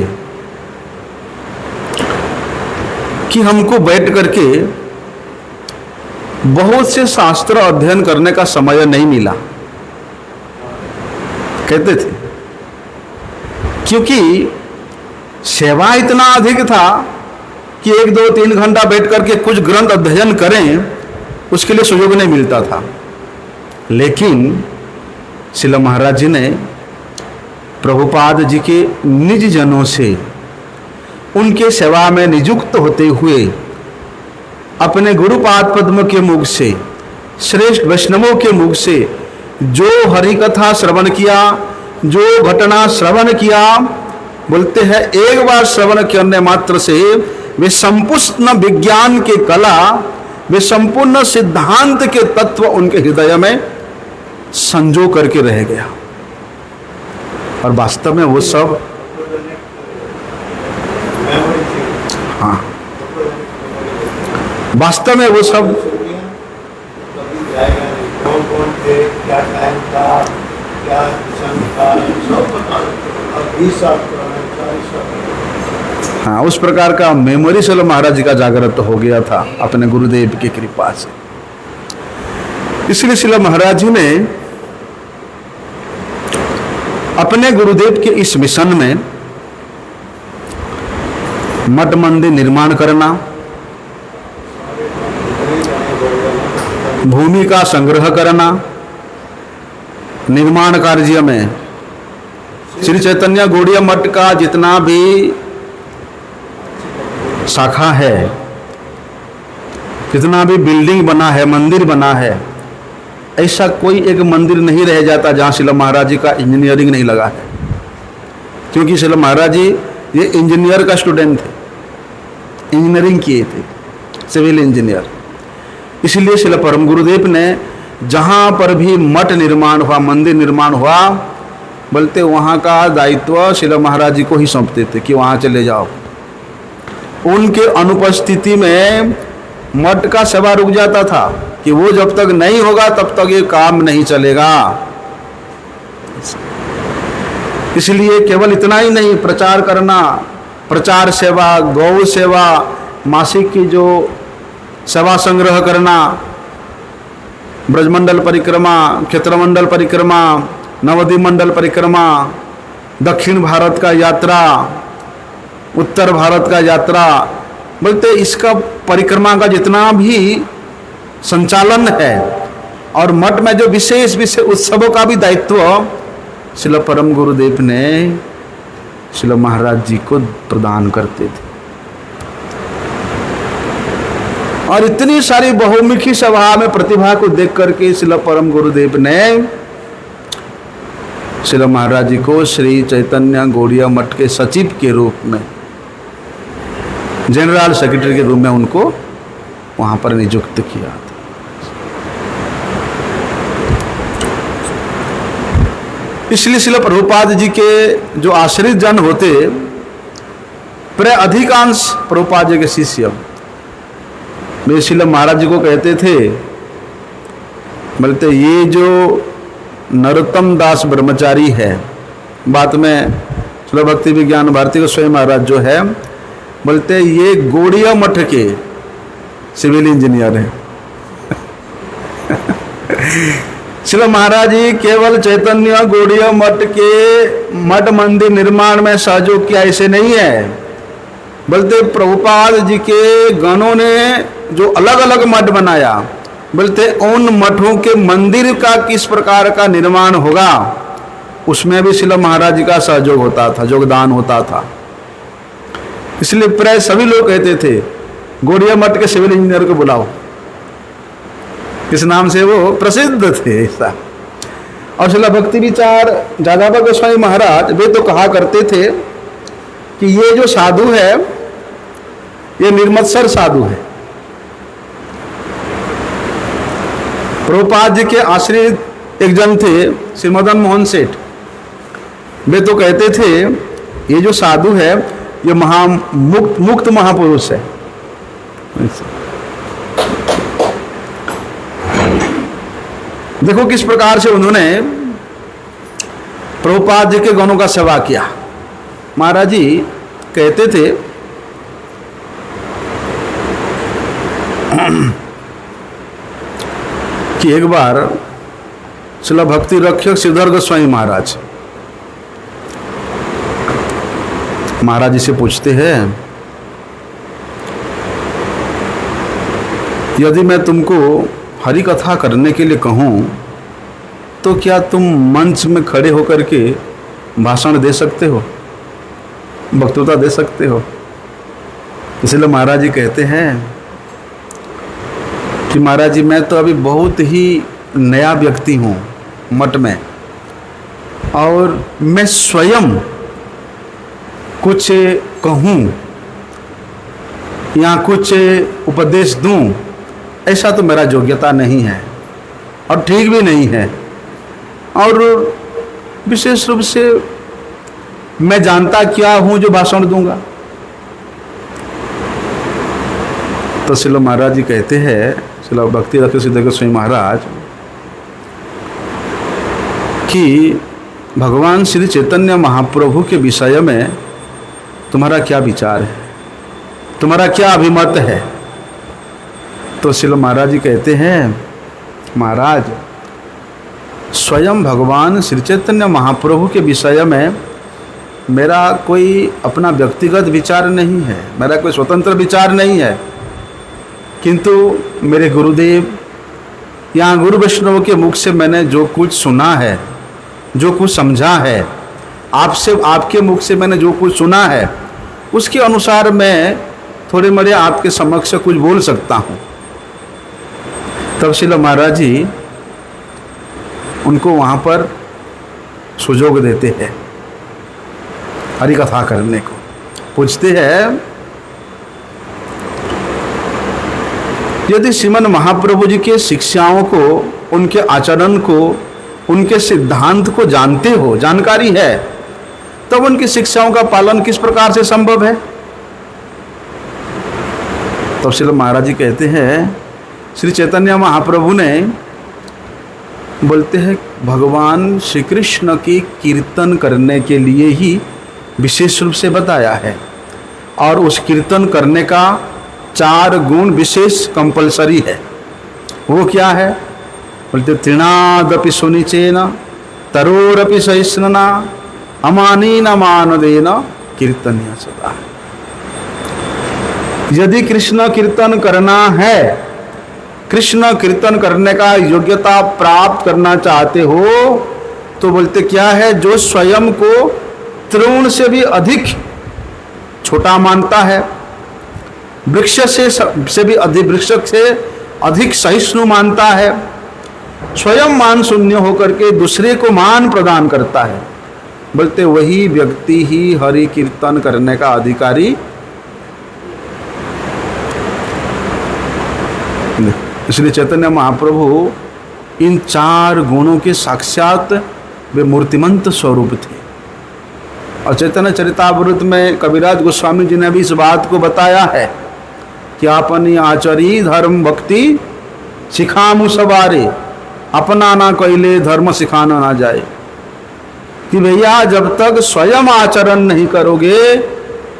कि हमको बैठ करके बहुत से शास्त्र अध्ययन करने का समय नहीं मिला, कहते थे, क्योंकि सेवा इतना अधिक था कि 1, 2, 3 घंटा बैठ करके कुछ ग्रंथ अध्ययन करें, उसके लिए सुयोग नहीं मिलता था। लेकिन श्रील महाराज जी ने प्रभुपाद जी के निज जनों से उनके सेवा में नियुक्त होते हुए अपने गुरुपाद पद्म के मुख से, श्रेष्ठ वैष्णवों के मुख से जो हरि कथा श्रवण किया, जो घटना श्रवण किया, बोलते हैं एक बार श्रवण करने मात्र से वे संपूर्ण विज्ञान के कला, वे संपूर्ण सिद्धांत के तत्व उनके हृदय में संजो करके रह गया। और वास्तव में वो सब, हाँ, वास्तव में वो सब हाँ, उस प्रकार का मेमोरी श्रील महाराज जी का जागृत हो गया था अपने गुरुदेव की कृपा से। इसलिए श्रील महाराज जी ने अपने गुरुदेव के इस मिशन में मठ मंदिर निर्माण करना, भूमि का संग्रह करना, निर्माण कार्य में श्री चैतन्य गौड़ीय मठ का जितना भी शाखा है, जितना भी बिल्डिंग बना है, मंदिर बना है, ऐसा कोई एक मंदिर नहीं रह जाता जहाँ श्रील महाराज जी का इंजीनियरिंग नहीं लगा है। क्योंकि श्रील महाराज जी ये इंजीनियर का स्टूडेंट थे, इंजीनियरिंग किए थे, सिविल इंजीनियर। इसलिए श्रील परम गुरुदेव ने जहाँ पर भी मठ निर्माण हुआ, मंदिर निर्माण हुआ, बोलते वहाँ का दायित्व श्रील महाराज जी को ही सौंपते थे कि वहाँ चले जाओ। उनके अनुपस्थिति में मठ का सेवा रुक जाता था कि वो जब तक नहीं होगा तब तक ये काम नहीं चलेगा। इसलिए केवल इतना ही नहीं, प्रचार करना, प्रचार सेवा, गौ सेवा, मासिक की जो सेवा संग्रह करना, ब्रजमंडल परिक्रमा, क्षेत्रमंडल परिक्रमा, नवद्वीप मंडल परिक्रमा, दक्षिण भारत का यात्रा, उत्तर भारत का यात्रा, बोलते इसका परिक्रमा का जितना भी संचालन है और मठ में जो विशेष विशेष उत्सवों का भी दायित्व श्रील परम गुरुदेव ने श्रील महाराज जी को प्रदान करते थे। और इतनी सारी बहुमुखी सभा में प्रतिभा को देख करके श्रील परम गुरुदेव ने श्रील महाराज जी को श्री चैतन्य गौड़िया मठ के सचिव के रूप में, जनरल सेक्रेटरी के रूप में उनको वहां पर नियुक्त किया था। इसलिए श्रील प्रभुपाद जी के जो आश्रित जन होते, प्राय अधिकांश प्रभुपाद जी के शिष्य वे श्रील महाराज जी को कहते थे, बोलते ये जो नरोत्तम दास ब्रह्मचारी है, बाद में श्रील भक्ति विज्ञान भारती गोस्वामी महाराज जो है, बोलते ये गौड़िया मठ के सिविल इंजीनियर हैं। श्रील महाराज जी केवल चैतन्य गौड़िया मठ के मठ मंदिर निर्माण में सहयोग किया ऐसे नहीं है, बोलते प्रभुपाद जी के गणों ने जो अलग अलग मठ बनाया, बोलते उन मठों के मंदिर का किस प्रकार का निर्माण होगा उसमें भी श्रील महाराज जी का सहयोग होता था, योगदान होता था। इसलिए प्राय सभी लोग कहते थे गौड़िया मठ के सिविल इंजीनियर को बुलाओ, इस नाम से वो प्रसिद्ध थे ऐसा। और श्रील भक्ति विचार दादा गोस्वामी महाराज वे तो कहा करते थे कि ये जो साधु है ये निर्मत्सर साधु है। प्रभुपाद जी के आश्रित एक जन थे श्री मदन मोहन सेठ, वे तो कहते थे ये जो साधु है ये मुक्त महापुरुष है। देखो किस प्रकार से उन्होंने प्रभुपाद जी के गणों का सेवा किया। महाराज जी कहते थे कि एक बार श्रील भक्ति रक्षक श्रीधर गोस्वामी महाराज जी से पूछते हैं, यदि मैं तुमको हरि कथा करने के लिए कहूं तो क्या तुम मंच में खड़े होकर के भाषण दे सकते हो, वक्तृता दे सकते हो? इसलिए महाराज जी कहते हैं कि महाराज जी मैं तो अभी बहुत ही नया व्यक्ति हूँ मठ में, और मैं स्वयं कुछ कहूँ या कुछ उपदेश दूँ ऐसा तो मेरा योग्यता नहीं है और ठीक भी नहीं है, और विशेष रूप से मैं जानता क्या हूँ जो भाषण दूंगा। तो श्रील महाराज जी कहते हैं, श्रील भक्ति रक्षक श्रीधर गोस्वामी महाराज, कि भगवान श्री चैतन्य महाप्रभु के विषय में तुम्हारा क्या विचार है, तुम्हारा क्या अभिमत है? तो श्रील महाराज जी कहते हैं, महाराज स्वयं भगवान श्री चैतन्य महाप्रभु के विषय में मेरा कोई अपना व्यक्तिगत विचार नहीं है, मेरा कोई स्वतंत्र विचार नहीं है, किंतु मेरे गुरुदेव या गुरु वैष्णव के मुख से मैंने जो कुछ सुना है, जो कुछ समझा है, आपसे आपके मुख से मैंने जो कुछ सुना है, उसके अनुसार मैं थोड़े मोड़े आपके समक्ष कुछ बोल सकता हूँ। तब श्रील महाराज जी उनको वहाँ पर सुयोग देते हैं हरि कथा करने को। पूछते हैं, यदि श्रीमन महाप्रभु जी के शिक्षाओं को, उनके आचरण को, उनके सिद्धांत को जानते हो, जानकारी है, तब उनकी शिक्षाओं का पालन किस प्रकार से संभव है? तब श्रील महाराज जी कहते हैं, श्री चैतन्य महाप्रभु ने बोलते हैं भगवान श्री कृष्ण की कीर्तन करने के लिए ही विशेष रूप से बताया है, और उस कीर्तन करने का 4 गुण विशेष कंपलसरी है। वो क्या है? बोलते तृणादपि सुनिचेन तरोरपि सहिष्णुना अमानीन मानदेन कीर्तनीय सदा। यदि कृष्ण कीर्तन करना है कृष्ण कीर्तन करने का योग्यता प्राप्त करना चाहते हो तो बोलते क्या है, जो स्वयं को तृण से भी अधिक छोटा मानता है, वृक्ष से भी अधिक, वृक्ष से अधिक सहिष्णु मानता है, स्वयं मान शून्य होकर के दूसरे को मान प्रदान करता है, बोलते वही व्यक्ति ही हरि कीर्तन करने का अधिकारी। इसलिए चैतन्य महाप्रभु इन 4 गुणों के साक्षात वे मूर्तिमंत स्वरूप थे। और चैतन्य चरितामृत में कविराज गोस्वामी जी ने भी इस बात को बताया है कि अपनी आचरी धर्म भक्ति सिखामु सवारे, अपना ना कैले धर्म सिखाना ना जाए। कि भैया जब तक स्वयं आचरण नहीं करोगे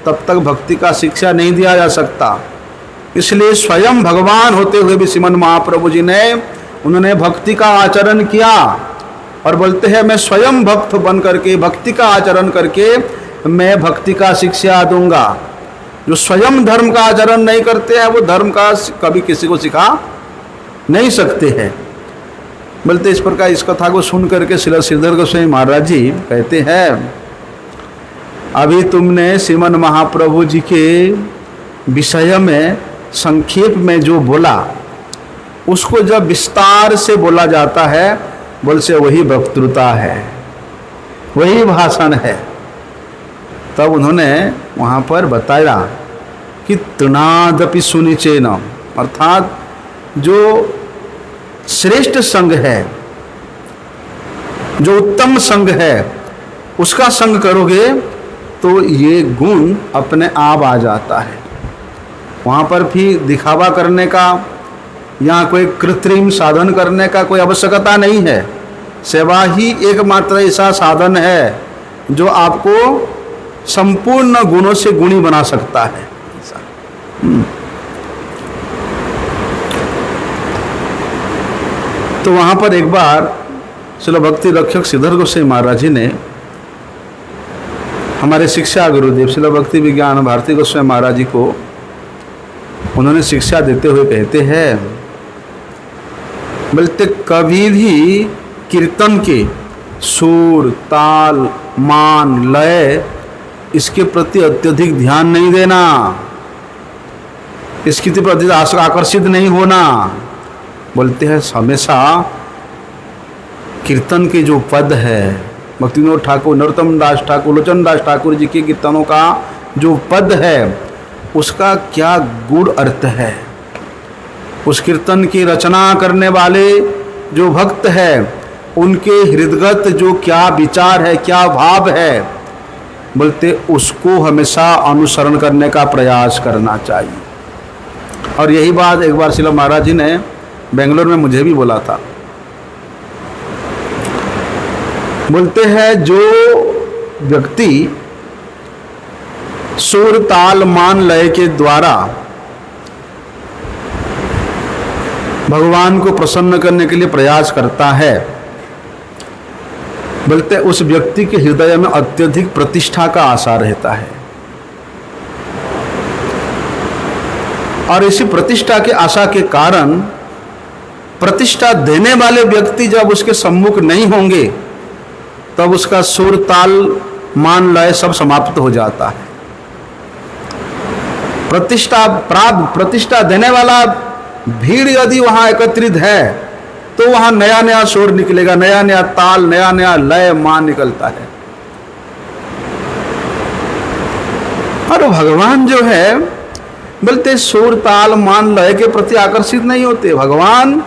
तब तक भक्ति का शिक्षा नहीं दिया जा सकता। इसलिए स्वयं भगवान होते हुए भी श्रीमन महाप्रभु जी ने उन्होंने भक्ति का आचरण किया और बोलते हैं मैं स्वयं भक्त बन करके भक्ति का आचरण करके मैं भक्ति का शिक्षा दूंगा। जो स्वयं धर्म का आचरण नहीं करते हैं वो धर्म का कभी किसी को सिखा नहीं सकते हैं। बोलते इस प्रकार इस कथा को सुन करके श्री श्रीधर गोस्वामी महाराज जी कहते हैं, अभी तुमने श्रीमन महाप्रभु जी के विषय में संक्षेप में जो बोला उसको जब विस्तार से बोला जाता है बोल से वही वक्तृता है, वही भाषण है। तब उन्होंने वहाँ पर बताया कि तृणादपि सुनिचेन, अर्थात जो श्रेष्ठ संग है, जो उत्तम संग है उसका संग करोगे तो ये गुण अपने आप आ जाता है। वहाँ पर भी दिखावा करने का या कोई कृत्रिम साधन करने का कोई आवश्यकता नहीं है। सेवा ही एकमात्र ऐसा साधन है जो आपको संपूर्ण गुणों से गुणी बना सकता है। तो वहाँ पर एक बार श्रील भक्ति रक्षक श्रीधर गोस्वामी महाराज जी ने हमारे शिक्षा गुरुदेव श्रील भक्ति विज्ञान भारती गोस्वामी महाराज जी को उन्होंने शिक्षा देते हुए कहते हैं, बोलते कभी भी कीर्तन के सुर ताल मान लय इसके प्रति अत्यधिक ध्यान नहीं देना, इसके प्रति आकर्षित नहीं होना। बोलते हैं हमेशा कीर्तन के जो पद है, भक्ति विनोद ठाकुर, नरोत्तम दास ठाकुर, लोचन दास ठाकुर जी के कीर्तनों का जो पद है उसका क्या गूढ़ अर्थ है, उस कीर्तन की रचना करने वाले जो भक्त है उनके हृदगत जो क्या विचार है, क्या भाव है, बोलते उसको हमेशा अनुसरण करने का प्रयास करना चाहिए। और यही बात एक बार श्रील महाराज जी ने बेंगलोर में मुझे भी बोला था। बोलते हैं जो व्यक्ति सुर ताल मान लय के द्वारा भगवान को प्रसन्न करने के लिए प्रयास करता है, बोलते उस व्यक्ति के हृदय में अत्यधिक प्रतिष्ठा का आशा रहता है। और इसी प्रतिष्ठा के आशा के कारण प्रतिष्ठा देने वाले व्यक्ति जब उसके सम्मुख नहीं होंगे तब उसका सुर ताल मान लय सब समाप्त हो जाता है। प्रतिष्ठा देने वाला भीड़ यदि वहां एकत्रित है तो वहां नया नया सुर निकलेगा, नया नया ताल, नया नया लय मान निकलता है। और भगवान जो है बोलते सुर ताल मान लय के प्रति आकर्षित नहीं होते, भगवान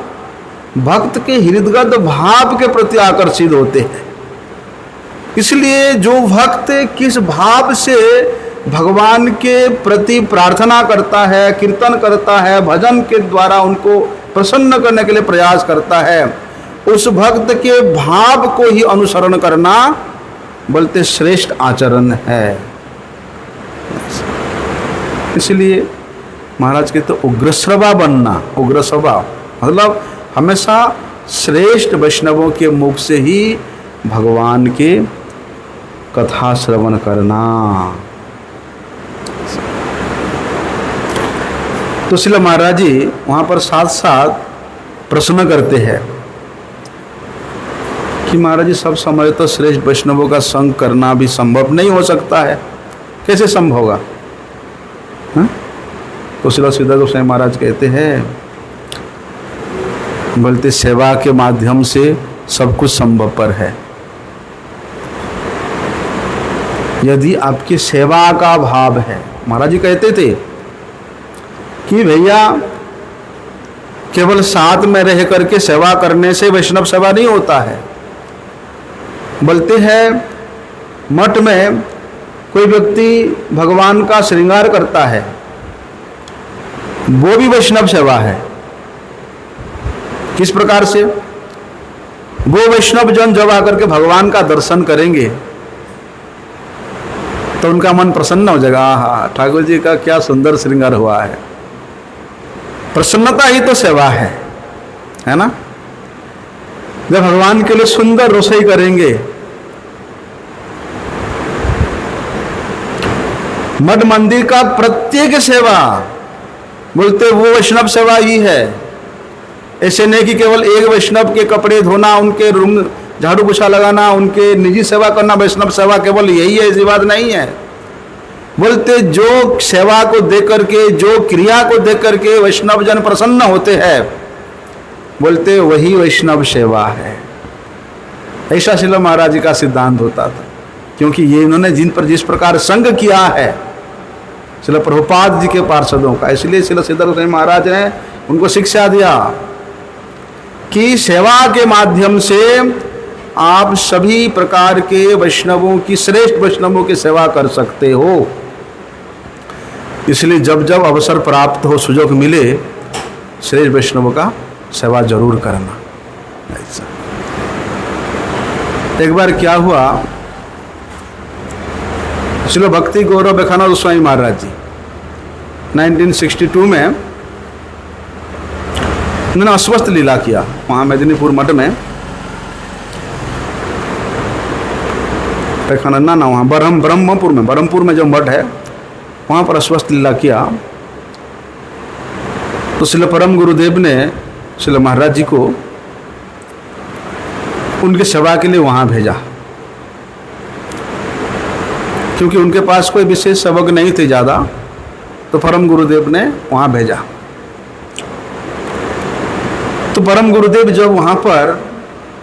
भक्त के हृदगत भाव के प्रति आकर्षित होते हैं। इसलिए जो भक्त किस भाव से भगवान के प्रति प्रार्थना करता है, कीर्तन करता है, भजन के द्वारा उनको प्रसन्न करने के लिए प्रयास करता है, उस भक्त के भाव को ही अनुसरण करना बोलते श्रेष्ठ आचरण है। इसलिए महाराज कहते तो उग्रश्रवा बनना, उग्रश्रवा मतलब हमेशा श्रेष्ठ वैष्णवों के मुख से ही भगवान के कथा श्रवण करना। तो श्रील महाराज जी वहाँ पर साथ साथ प्रश्न करते हैं कि महाराज जी सब समय तो श्रेष्ठ वैष्णवों का संग करना भी संभव नहीं हो सकता है, कैसे संभव होगा? तो श्रील सिद्धार्थ गोस्वामी महाराज कहते हैं, बोलते सेवा के माध्यम से सब कुछ संभवपर है। यदि आपकी सेवा का भाव है, महाराज जी कहते थे कि भैया केवल साथ में रह करके सेवा करने से वैष्णव सेवा नहीं होता है। बोलते हैं मठ में कोई व्यक्ति भगवान का श्रृंगार करता है, वो भी वैष्णव सेवा है। किस प्रकार से? वो वैष्णव जन जब आकर के भगवान का दर्शन करेंगे तो उनका मन प्रसन्न हो जाएगा, हाँ ठाकुर जी का क्या सुंदर श्रृंगार हुआ है। प्रसन्नता ही तो सेवा है ना? जब भगवान के लिए सुंदर रसोई करेंगे, मठ मंदिर का प्रत्येक सेवा बोलते वो वैष्णव सेवा ही है। ऐसे नहीं कि केवल एक वैष्णव के कपड़े धोना, उनके रूम झाड़ू पोछा लगाना, उनके निजी सेवा करना वैष्णव सेवा केवल यही है, ऐसी बात नहीं है। बोलते जो सेवा को देख करके, जो क्रिया को देख करके वैष्णव जन प्रसन्न होते हैं, बोलते वही वैष्णव सेवा है। ऐसा श्रील महाराज जी का सिद्धांत होता था, क्योंकि ये इन्होंने जिन पर जिस प्रकार संग किया है श्रील प्रभुपाद जी के पार्षदों का, इसलिए श्रील सिद्धार्थ गोस्वामी महाराज ने उनको शिक्षा दिया कि सेवा के माध्यम से आप सभी प्रकार के वैष्णवों की, श्रेष्ठ वैष्णवों की सेवा कर सकते हो। इसलिए जब जब अवसर प्राप्त हो, सुयोग मिले, श्रेष्ठ वैष्णवों का सेवा जरूर करना। ऐसा एक बार क्या हुआ, श्रील भक्ति गौरव बेखानंद गोस्वामी महाराज जी 1962 में उन्होंने अस्वस्थ लीला किया वहाँ मेदिनीपुर मठ में। बेखानंद ना वहाँ ब्रह्मपुर में जो मठ है वहाँ पर अस्वस्थ लीला किया। तो श्रील परम गुरुदेव ने श्रील महाराज जी को उनकी सेवा के लिए वहाँ भेजा, क्योंकि उनके पास कोई विशेष सेवक नहीं थे ज़्यादा, तो परम गुरुदेव ने वहाँ भेजा। तो परम गुरुदेव जब वहाँ पर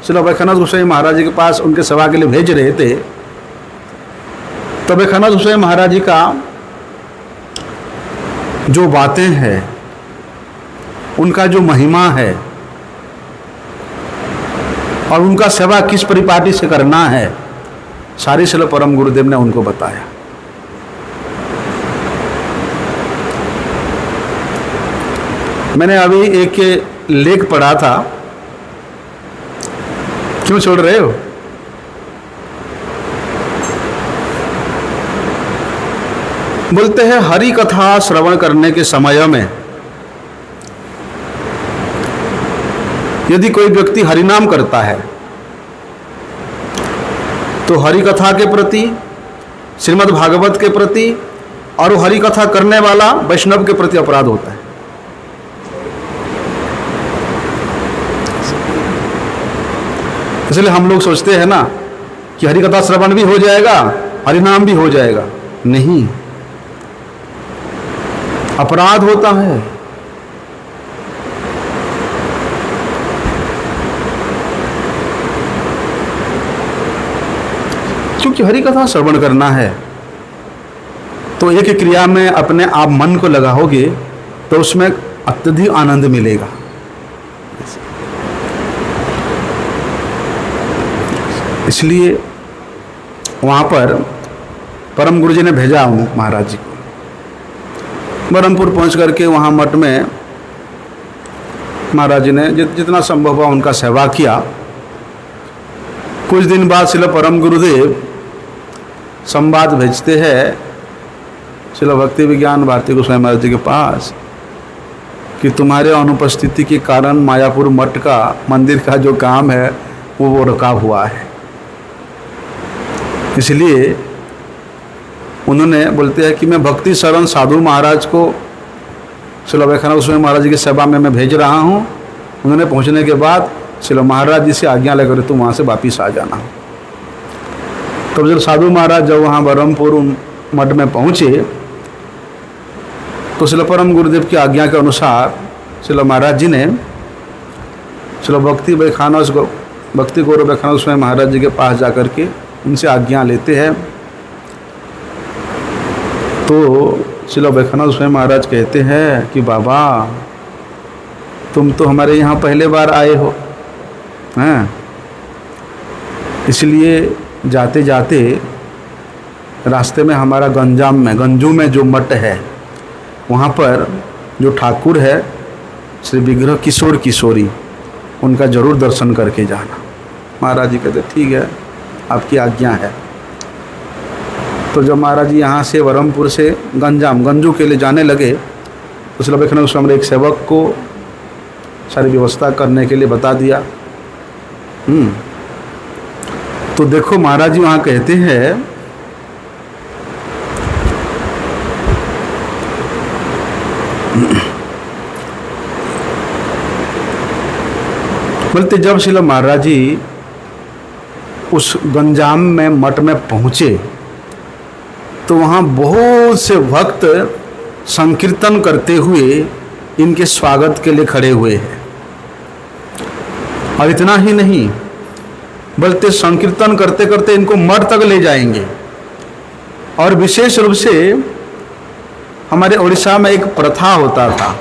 श्रील बेखानंद गोस्वामी महाराज जी के पास उनके सेवा के लिए भेज रहे थे, तो बेखानंद गोस्वामी महाराज जी का जो बातें हैं, उनका जो महिमा है और उनका सेवा किस परिपाटी से करना है, सारी श्रील परम गुरुदेव ने उनको बताया। मैंने अभी एक लेख पढ़ा था, क्यों छोड़ रहे हो? बोलते हैं हरि कथा श्रवण करने के समय में यदि कोई व्यक्ति हरिनाम करता है तो हरि कथा के प्रति, श्रीमद् भागवत के प्रति और हरि कथा करने वाला वैष्णव के प्रति अपराध होता है। इसलिए हम लोग सोचते हैं ना कि हरि कथा श्रवण भी हो जाएगा, हरिनाम भी हो जाएगा। नहीं, अपराध होता है। क्योंकि हरि कथा श्रवण करना है तो एक क्रिया में अपने आप मन को लगाओगे तो उसमें अत्यधिक आनंद मिलेगा। इसलिए वहाँ पर परम गुरु जी ने भेजा महाराज जी को। ब्रह्मपुर पहुँच करके वहाँ मठ में महाराज जी ने जितना संभव हुआ उनका सेवा किया। कुछ दिन बाद श्रील परम गुरुदेव संवाद भेजते हैं श्रील भक्ति विज्ञान भारती गोस्वामी महाराज जी के पास कि तुम्हारे अनुपस्थिति के कारण मायापुर मठ का मंदिर का जो काम है वो रुका हुआ है। इसलिए उन्होंने बोलते हैं कि मैं भक्ति शरण साधु महाराज को श्रील बेखानंद गोस्वामी महाराज जी की सेवा में मैं भेज रहा हूँ उन्होंने पहुंचने के बाद श्रील महाराज जी से आज्ञा लेकर तुम वहाँ से वापिस आ जाना। तब जब साधु महाराज जब वहाँ बरहमपुर मठ में पहुँचे तो श्रील परम गुरुदेव की आज्ञा के अनुसार श्रील महाराज जी ने श्रील भक्ति गौरव व्याख्यान स्वामी महाराज जी के पास जाकर के उनसे आज्ञा लेते हैं। तो श्रील व्याख्यान स्वामी महाराज कहते हैं कि बाबा तुम तो हमारे यहाँ पहले बार आए हो हैं, इसलिए जाते जाते रास्ते में हमारा गंजू में जो मठ है वहाँ पर जो ठाकुर है श्री विग्रह किशोर किशोरी, उनका जरूर दर्शन करके जाना। महाराज जी कहते ठीक है, आपकी आज्ञा है। तो जब महाराज जी यहाँ से बरहमपुर से गंजू के लिए जाने लगे तो श्री व्याख्यान स्वामी ने एक सेवक को सारी व्यवस्था करने के लिए बता दिया। तो देखो महाराज जी वहाँ कहते हैं बोलते जब श्रील महाराज जी उस गंजाम में मठ में पहुँचे तो वहाँ बहुत से भक्त संकीर्तन करते हुए इनके स्वागत के लिए खड़े हुए हैं। और इतना ही नहीं बल्कि संकीर्तन करते करते इनको मठ तक ले जाएंगे। और विशेष रूप से हमारे उड़ीसा में एक प्रथा होता था,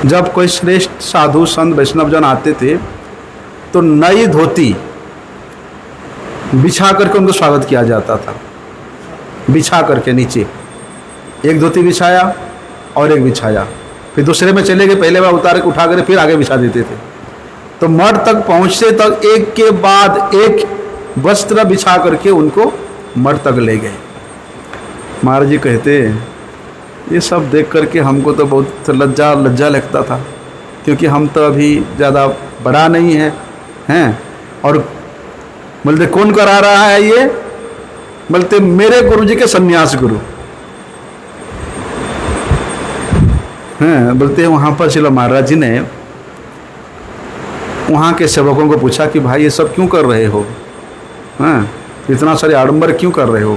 जब कोई श्रेष्ठ साधु संत वैष्णव जन आते थे तो नई धोती बिछा करके उनको स्वागत किया जाता था। बिछा करके नीचे एक धोती बिछाया और एक बिछाया, फिर दूसरे में चले गए, पहले बार उतार के उठा कर फिर आगे बिछा देते थे। तो मठ तक पहुँचते तक एक के बाद एक वस्त्र बिछा करके उनको मठ तक ले गए। महाराज जी कहते ये सब देख करके हमको तो बहुत लज्जा लगता था, क्योंकि हम तो अभी ज़्यादा बड़ा नहीं हैं। और बोलते कौन करा रहा है ये? बोलते मेरे गुरु जी के सन्यास गुरु हैं। बोलते वहाँ पर श्रील महाराज जी ने वहाँ के सेवकों को पूछा कि भाई ये सब क्यों कर रहे हो, हैं इतना सारे आडंबर क्यों कर रहे हो?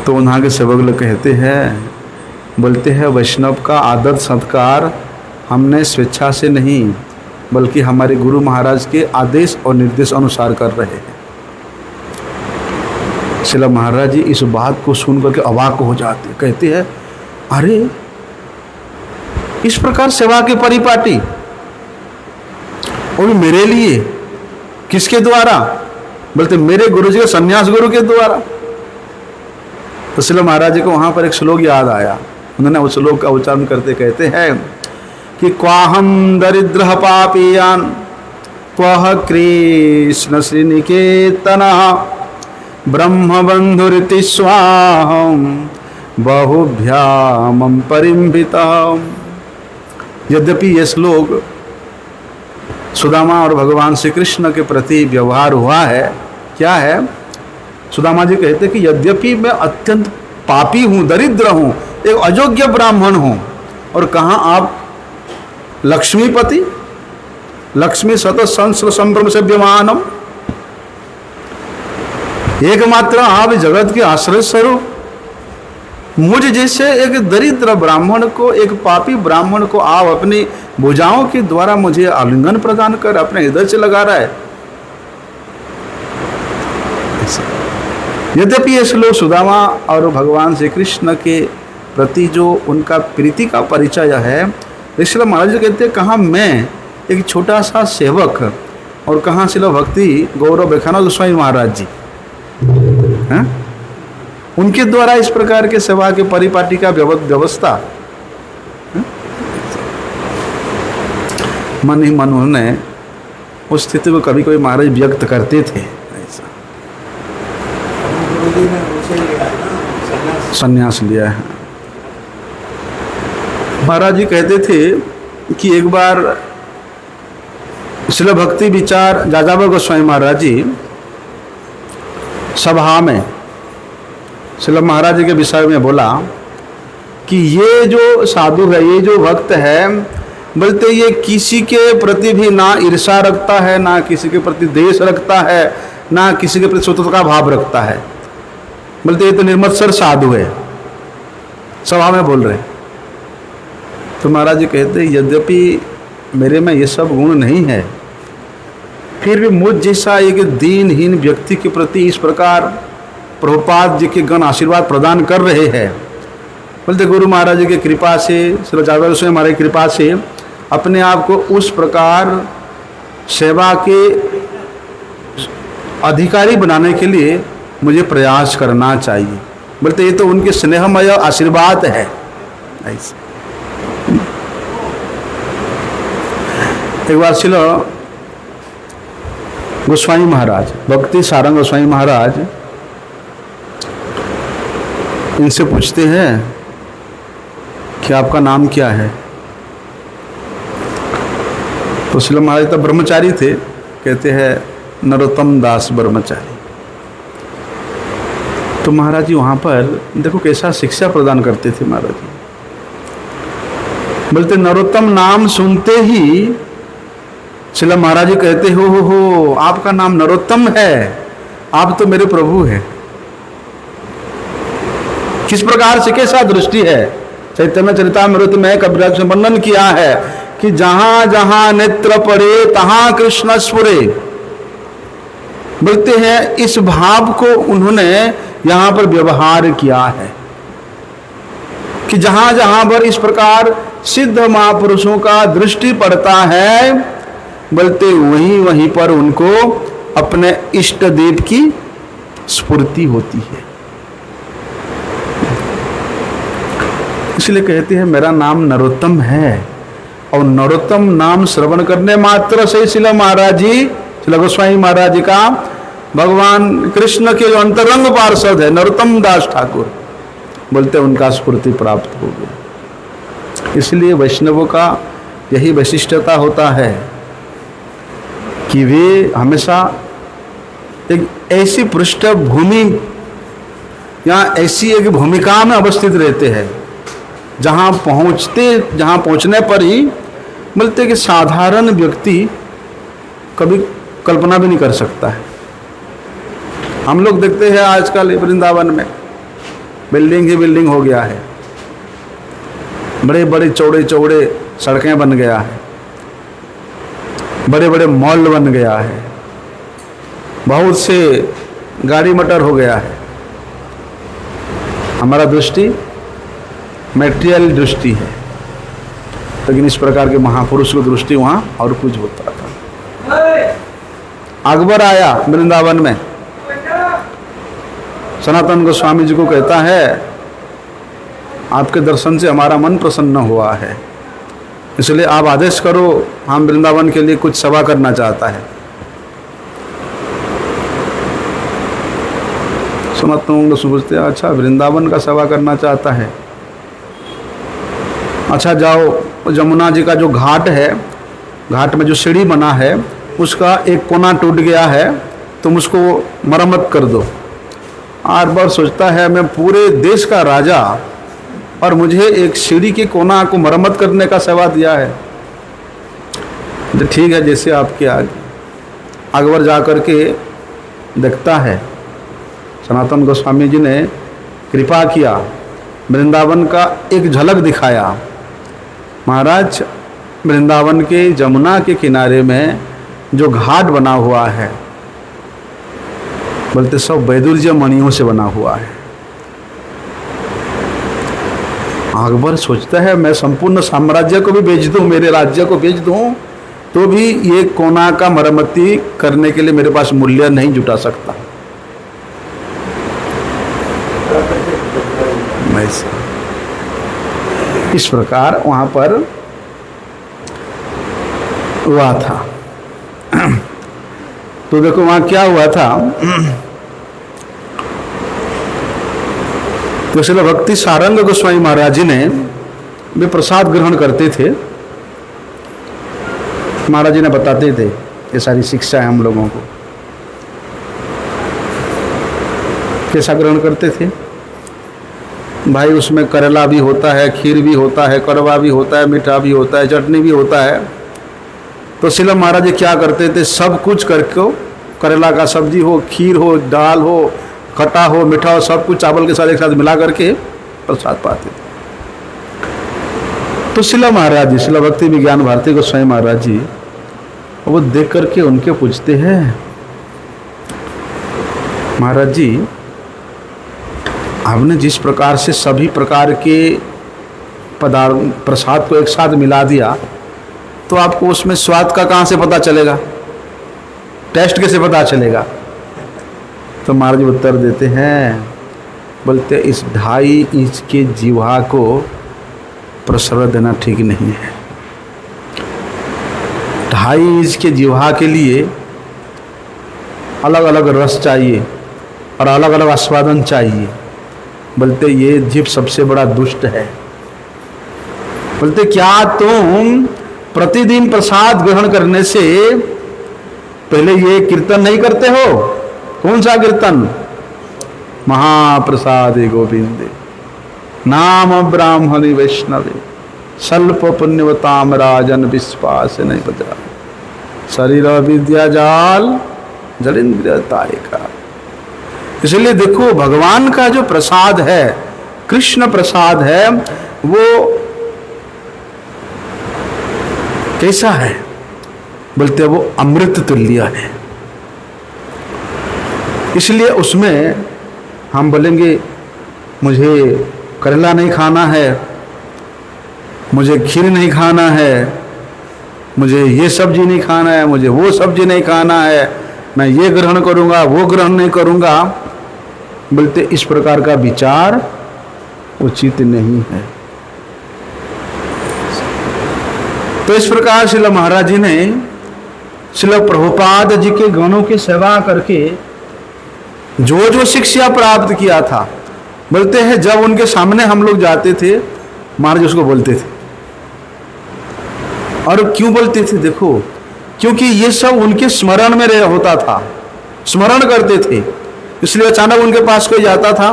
तो वहाँ के सेवक लोग कहते हैं, बोलते हैं वैष्णव का आदर सत्कार हमने स्वेच्छा से नहीं बल्कि हमारे गुरु महाराज के आदेश और निर्देश अनुसार कर रहे हैं। श्रील महाराज जी इस बात को सुन करके अवाक हो जाते, कहते हैं अरे इस प्रकार सेवा के परिपाटी और मेरे लिए किसके द्वारा? बोलते मेरे गुरु जी के सन्यास गुरु के द्वारा। तो श्रील महाराज जी को वहाँ पर एक श्लोक याद आया। उन्होंने उस श्लोक का उच्चारण करते कहते हैं कि क्वाहम दरिद्र पापीयान क्वह कृष्ण श्रीनिकेतन ब्रह्म बंधुरिति स्वाहम बहुभ्याम परिम्भितम। यद्यपि ये श्लोक सुदामा और भगवान श्री कृष्ण के प्रति व्यवहार हुआ है, क्या है? सुदामा जी कहते कि यद्यपि मैं अत्यंत पापी हूँ, दरिद्र हूँ, एक अयोग्य ब्राह्मण हूँ, और कहाँ आप लक्ष्मीपति, लक्ष्मी सत संस्र संभ्रम से व्यमानम, एकमात्र आप जगत के आश्रय स्वरूप मुझ जैसे एक दरिद्र ब्राह्मण को, एक पापी ब्राह्मण को आप अपनी भुजाओं के द्वारा मुझे आलिंगन प्रदान कर अपने हृदय से लगा रहा है। यद्यपि ये श्लोक सुदामा और भगवान श्री कृष्ण के प्रति जो उनका प्रीति का परिचय है, इसलिए महाराज जी कहते हैं कहाँ मैं एक छोटा सा सेवक और कहाँ श्रील भक्ति गौरव व्याख्यान स्वामी महाराज जी हैं, उनके द्वारा इस प्रकार के सेवा के परिपाटी का व्यवस्था। मन ही मन उन्होंने उस स्थिति को कभी कभी महाराज व्यक्त करते थे। ऐसा संन्यास लिया है। महाराज जी कहते थे कि एक बार श्रील भक्ति विचार जाजावर गोस्वामी महाराज जी सभा में श्रील महाराज जी के विषय में बोला कि ये जो साधु है, ये जो भक्त है, बोलते ये किसी के प्रति भी ना ईर्षा रखता है, ना किसी के प्रति द्वेष रखता है, ना किसी के प्रति स्वतंत्रता का भाव रखता है। बोलते ये तो निर्मत्सर साधु है, सभा में बोल रहे। तो महाराज जी कहते यद्यपि मेरे में ये सब गुण नहीं है, फिर भी मुझ जैसा एक दीनहीन व्यक्ति के प्रति इस प्रकार प्रभुपाद जी के गण आशीर्वाद प्रदान कर रहे हैं। बोलते गुरु महाराज जी की कृपा से, श्री जागृत गोस्वामी महाराज की कृपा से अपने आप को उस प्रकार सेवा के अधिकारी बनाने के लिए मुझे प्रयास करना चाहिए। बोलते ये तो उनके स्नेहमय आशीर्वाद है। ऐसे एक बार श्री गोस्वामी महाराज, भक्ति सारंग गोस्वामी महाराज इनसे पूछते हैं कि आपका नाम क्या है। तो श्री महाराज तो ब्रह्मचारी थे, कहते हैं नरोत्तम दास ब्रह्मचारी। तो महाराज जी वहाँ पर देखो कैसा शिक्षा प्रदान करते थे महाराज जी। बोलते नरोत्तम नाम सुनते ही श्री महाराज जी कहते हो आपका नाम नरोत्तम है, आप तो मेरे प्रभु हैं। किस प्रकार से कैसा दृष्टि है। चैतन्य चरितामृत में कबीरदास ने वर्णन किया है कि जहां जहां नेत्र पड़े तहां कृष्ण स्फुरे। बोलते हैं इस भाव को उन्होंने यहां पर व्यवहार किया है कि जहां जहां पर इस प्रकार सिद्ध महापुरुषों का दृष्टि पड़ता है, बोलते वहीं वहीं पर उनको अपने इष्ट देव की स्फूर्ति होती है। इसलिए कहते हैं मेरा नाम नरोत्तम है, और नरोत्तम नाम श्रवण करने मात्र से श्रील महाराज जी, श्रील गोस्वामी महाराज जी का भगवान कृष्ण के जो अंतरंग पार्षद है नरोत्तम दास ठाकुर, बोलते उनका स्फूर्ति प्राप्त हो गया। इसलिए वैष्णवों का यही वैशिष्टता होता है कि वे हमेशा एक ऐसी पृष्ठभूमि या ऐसी एक भूमिका में अवस्थित रहते हैं जहाँ पहुँचने पर ही बोलते कि साधारण व्यक्ति कभी कल्पना भी नहीं कर सकता है। हम लोग देखते हैं आजकल वृंदावन में बिल्डिंग ही बिल्डिंग हो गया है, बड़े बड़े चौड़े चौड़े सड़कें बन गया है, बड़े बड़े मॉल बन गया है, बहुत से गाड़ी मोटर हो गया है। हमारा दृष्टि मैटेरियल दृष्टि है, लेकिन इस प्रकार के महापुरुष की दृष्टि वहाँ और कुछ होता था। अकबर आया वृंदावन में, सनातन गोस्वामी जी को कहता है आपके दर्शन से हमारा मन प्रसन्न हुआ है, इसलिए आप आदेश करो, हम वृंदावन के लिए कुछ सेवा करना चाहता है। सनातन सोचते हैं अच्छा वृंदावन का सेवा करना चाहता है, अच्छा जाओ जमुना जी का जो घाट है, घाट में जो सीढ़ी बना है उसका एक कोना टूट गया है, तुम उसको मरम्मत कर दो। और बार सोचता है मैं पूरे देश का राजा और मुझे एक सीढ़ी के कोना को मरम्मत करने का सेवा दिया है, तो ठीक है जैसे आपके आगे। अकबर जा कर के देखता है, सनातन गोस्वामी जी ने कृपा किया, वृंदावन का एक झलक दिखाया। महाराज वृंदावन के जमुना के किनारे में जो घाट बना हुआ है, बोलते सब वैदुर्य मणियों से बना हुआ है। अकबर सोचता है मैं संपूर्ण साम्राज्य को भी बेच दूं, मेरे राज्य को बेच दूं, तो भी ये कोना का मरम्मती करने के लिए मेरे पास मूल्य नहीं जुटा सकता। इस प्रकार वहां पर हुआ था। तो देखो वहां क्या हुआ था, तो श्रील भक्ति सारंग गोस्वामी महाराज जी ने वे प्रसाद ग्रहण करते थे। महाराज जी ने बताते थे ये सारी शिक्षा है हम लोगों को, कैसा ग्रहण करते थे। भाई उसमें करेला भी होता है, खीर भी होता है, कड़वा भी होता है, मीठा भी होता है, चटनी भी होता है। तो शिला महाराज जी क्या करते थे, सब कुछ करके, करेला का सब्जी हो, खीर हो, दाल हो, खट्टा हो, मीठा हो, सब कुछ चावल के साथ एक साथ मिला करके प्रसाद पाते थे। तो शिला महाराज जी, शिला भक्ति विज्ञान भारती गोस्वामी महाराज जी, वो देख करके उनके पूछते हैं, महाराज जी आपने जिस प्रकार से सभी प्रकार के पदार्थ प्रसाद को एक साथ मिला दिया, तो आपको उसमें स्वाद का कहाँ से पता चलेगा, टेस्ट कैसे पता चलेगा? तो महाराज जी उत्तर देते हैं, बोलते इस 2.5 इंच के जीवा को प्रश्रय देना ठीक नहीं है। 2.5 इंच के जीवा के लिए अलग अलग रस चाहिए और अलग अलग आस्वादन चाहिए। बोलते ये जीव सबसे बड़ा दुष्ट है। बोलते क्या तुम प्रतिदिन प्रसाद ग्रहण करने से पहले ये कीर्तन नहीं करते हो? कौन सा कीर्तन? महाप्रसाद गोविंदे नाम ब्राह्मणी वैष्णवे स्वल्प पुण्यवताम राजन विश्वास नहीं बजा शरीर विद्या जाल जलिंद्रियताय का। इसलिए देखो भगवान का जो प्रसाद है, कृष्ण प्रसाद है, वो कैसा है? बोलते वो अमृत तुल्य है। इसलिए उसमें हम बोलेंगे मुझे करेला नहीं खाना है, मुझे खीर नहीं खाना है, मुझे ये सब्जी नहीं खाना है, मुझे वो सब्जी नहीं खाना है, मैं ये ग्रहण करूँगा वो ग्रहण नहीं करूँगा। बोलते इस प्रकार का विचार उचित नहीं है। तो इस प्रकार श्रील महाराज जी ने श्रील प्रभुपाद जी के गणों की सेवा करके जो जो शिक्षा प्राप्त किया था, बोलते हैं जब उनके सामने हम लोग जाते थे, महाराज उसको बोलते थे। और क्यों बोलते थे? देखो, क्योंकि ये सब उनके स्मरण में रह होता था, स्मरण करते थे। इसलिए अचानक उनके पास कोई जाता था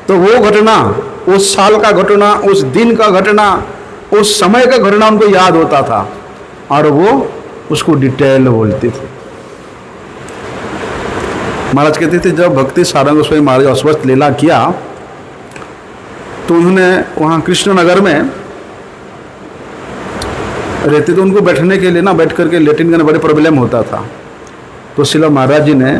तो वो घटना, उस साल का घटना, उस दिन का घटना, उस समय का घटना उनको याद होता था और वो उसको डिटेल बोलते थे। महाराज कहते थे जब भक्ति सारंग गोस्वामी महाराज अस्वस्थ लीला किया तो उन्होंने वहाँ कृष्णनगर में रहते थे, उनको बैठने के लिए ना, बैठ करके लेटिन करने बड़े प्रॉब्लम होता था। तो शिला महाराज जी ने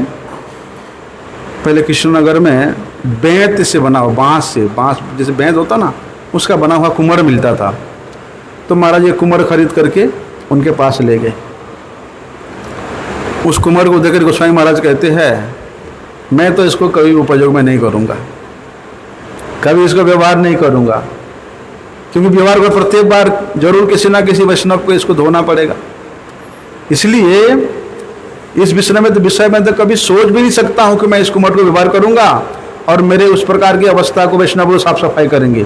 पहले कृष्णनगर में बेंत से बना हुआ, बांस से, बांस जैसे बेंत होता ना, उसका बना हुआ कुम्हर मिलता था। तो महाराज ये कुम्हर खरीद करके उनके पास ले गए। उस कुम्हर को देखकर गोस्वामी महाराज कहते हैं मैं तो इसको कभी उपयोग में नहीं करूँगा, कभी इसको व्यवहार नहीं करूँगा, क्योंकि व्यवहार को प्रत्येक बार जरूर किसी ना किसी वैष्णव को इसको धोना पड़ेगा। इसलिए इस विषय में तो कभी सोच भी नहीं सकता हूँ कि मैं इस कुम्हर को व्यवहार करूँगा और मेरे उस प्रकार की अवस्था को वैष्णव साफ सफाई करेंगे।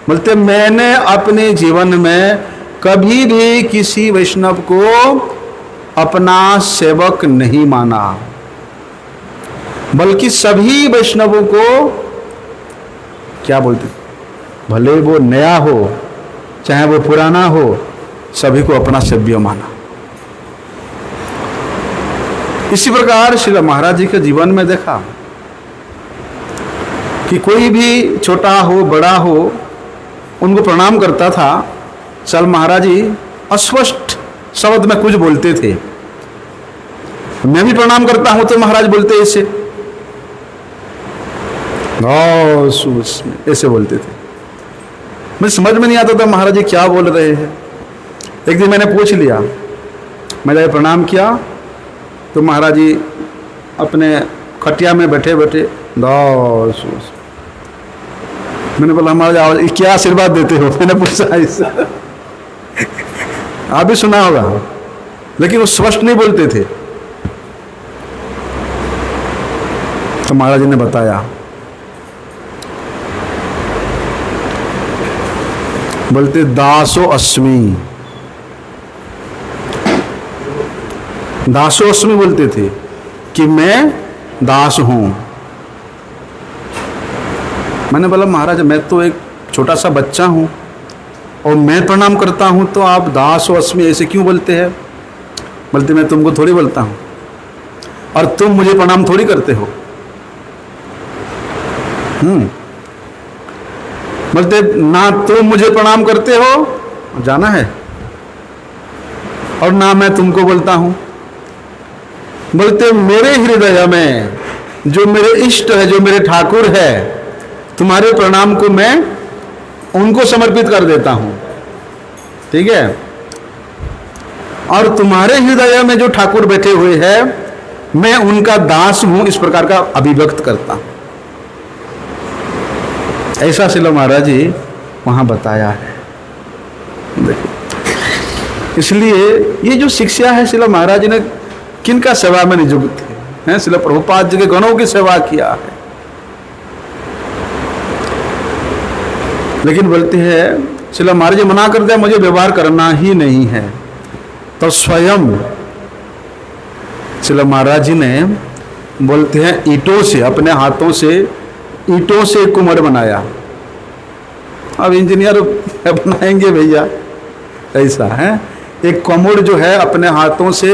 बोलते मैंने अपने जीवन में कभी भी किसी वैष्णव को अपना सेवक नहीं माना, बल्कि सभी वैष्णवों को क्या बोलते, भले वो नया हो चाहे वो पुराना हो, सभी को अपना सेव्य माना। इसी प्रकार श्री महाराज जी के जीवन में देखा कि कोई भी छोटा हो बड़ा हो उनको प्रणाम करता था। चल महाराज जी अस्पष्ट शब्द में कुछ बोलते थे, मैं भी प्रणाम करता हूं तो महाराज बोलते ऐसे, ऐसे बोलते थे। मुझे समझ में नहीं आता था महाराज जी क्या बोल रहे हैं। एक दिन मैंने पूछ लिया, मैं जब प्रणाम किया तो महाराज जी अपने खटिया में बैठे बैठे मैंने बोला महाराज क्या आशीर्वाद देते हो? मैंने पूछा इससे आप भी सुना होगा, लेकिन वो स्पष्ट नहीं बोलते थे। तो महाराज जी ने बताया, बोलते दासो अस्मि, दासो अस्मि बोलते थे कि मैं दास हूं। मैंने बोला महाराज मैं तो एक छोटा सा बच्चा हूँ और मैं प्रणाम करता हूँ तो आप दास और अस्मि ऐसे क्यों बोलते हैं? बोलते मैं तुमको थोड़ी बोलता हूँ और तुम मुझे प्रणाम थोड़ी करते हो। बोलते ना तुम मुझे प्रणाम करते हो, जाना है, और ना मैं तुमको बोलता हूँ। बोलते मेरे हृदय में जो मेरे इष्ट है, जो मेरे ठाकुर है, तुम्हारे प्रणाम को मैं उनको समर्पित कर देता हूँ, ठीक है। और तुम्हारे हृदय में जो ठाकुर बैठे हुए हैं मैं उनका दास हूं, इस प्रकार का अभिव्यक्त करता हूं। ऐसा श्रील महाराज जी वहां बताया है। देखिए, इसलिए ये जो शिक्षा है श्रील महाराज जी ने किनका सेवा में नियुक्त है? श्रील प्रभुपाद जी के गणों की सेवा किया है। लेकिन बोलते हैं श्रील महाराज जी मना करते हैं मुझे व्यवहार करना ही नहीं है। तो स्वयं श्रील महाराज जी ने बोलते हैं ईंटों से, अपने हाथों से ईंटों से कुम्हार बनाया। अब इंजीनियर बनाएंगे भैया, ऐसा है। एक कुम्हार जो है अपने हाथों से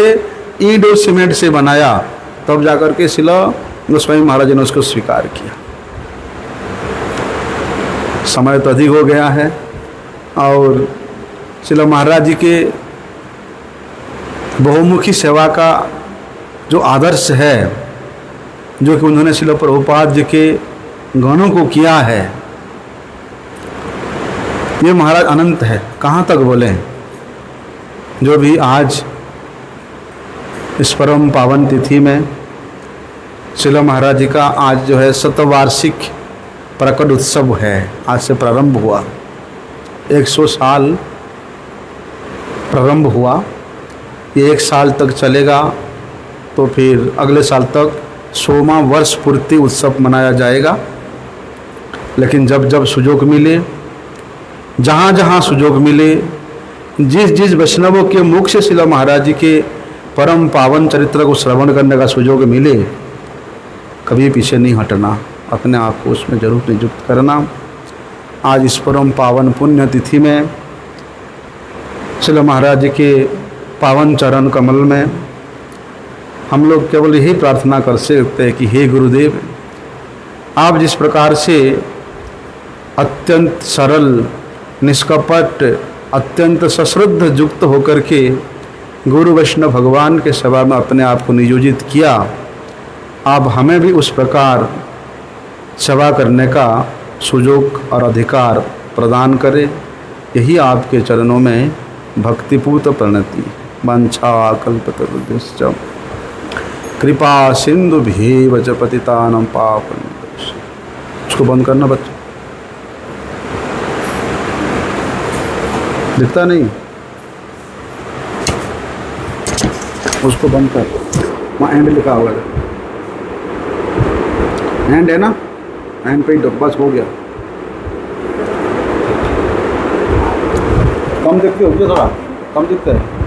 ईंट और सीमेंट से बनाया, तब जाकर के श्रील गोस्वामी महाराज जी ने उसको स्वीकार किया। समय तो अधिक हो गया है और श्रील महाराज जी के बहुमुखी सेवा का जो आदर्श है, जो कि उन्होंने श्रील प्रभुपाद जी के गणों को किया है, ये महाराज अनंत है। कहाँ तक बोले? जो भी आज इस परम पावन तिथि में श्रील महाराज जी का आज जो है शतवार्षिक प्रकट उत्सव है, आज से प्रारंभ हुआ, 100 साल प्रारंभ हुआ, ये 1 साल तक चलेगा। तो फिर अगले साल तक 100वां वर्ष पूर्ति उत्सव मनाया जाएगा। लेकिन जब जब सुयोग मिले, जहाँ जहाँ सुयोग मिले, जिस जिस वैष्णवों के मुख से श्रील महाराज जी के परम पावन चरित्र को श्रवण करने का सुयोग मिले, कभी पीछे नहीं हटना, अपने आप को उसमें जरूर नियुक्त करना। आज इस परम पावन पुण्य तिथि में श्रील महाराज जी के पावन चरण कमल में हम लोग केवल यही प्रार्थना कर सकते हैं कि हे गुरुदेव, आप जिस प्रकार से अत्यंत सरल, निष्कपट, अत्यंत सश्रद्ध युक्त होकर के गुरु वैष्णव भगवान के सेवा में अपने आप को नियोजित किया, आप हमें भी उस प्रकार सेवा करने का सुयोग और अधिकार प्रदान करें। यही आपके चरणों में भक्तिपूत प्रणति। वांछा कल्पतरुभ्यश्च कृपा सिंधुभ्येव च पतितानां पावनेभ्यो। उसको बंद करना बच्चा, दिखता नहीं, उसको बंद कर। वहाँ एंड लिखा हुआ है, एंड है ना, एंड पे ही बस हो गया। कम दिखते हो क्या? थोड़ा कम दिखता है।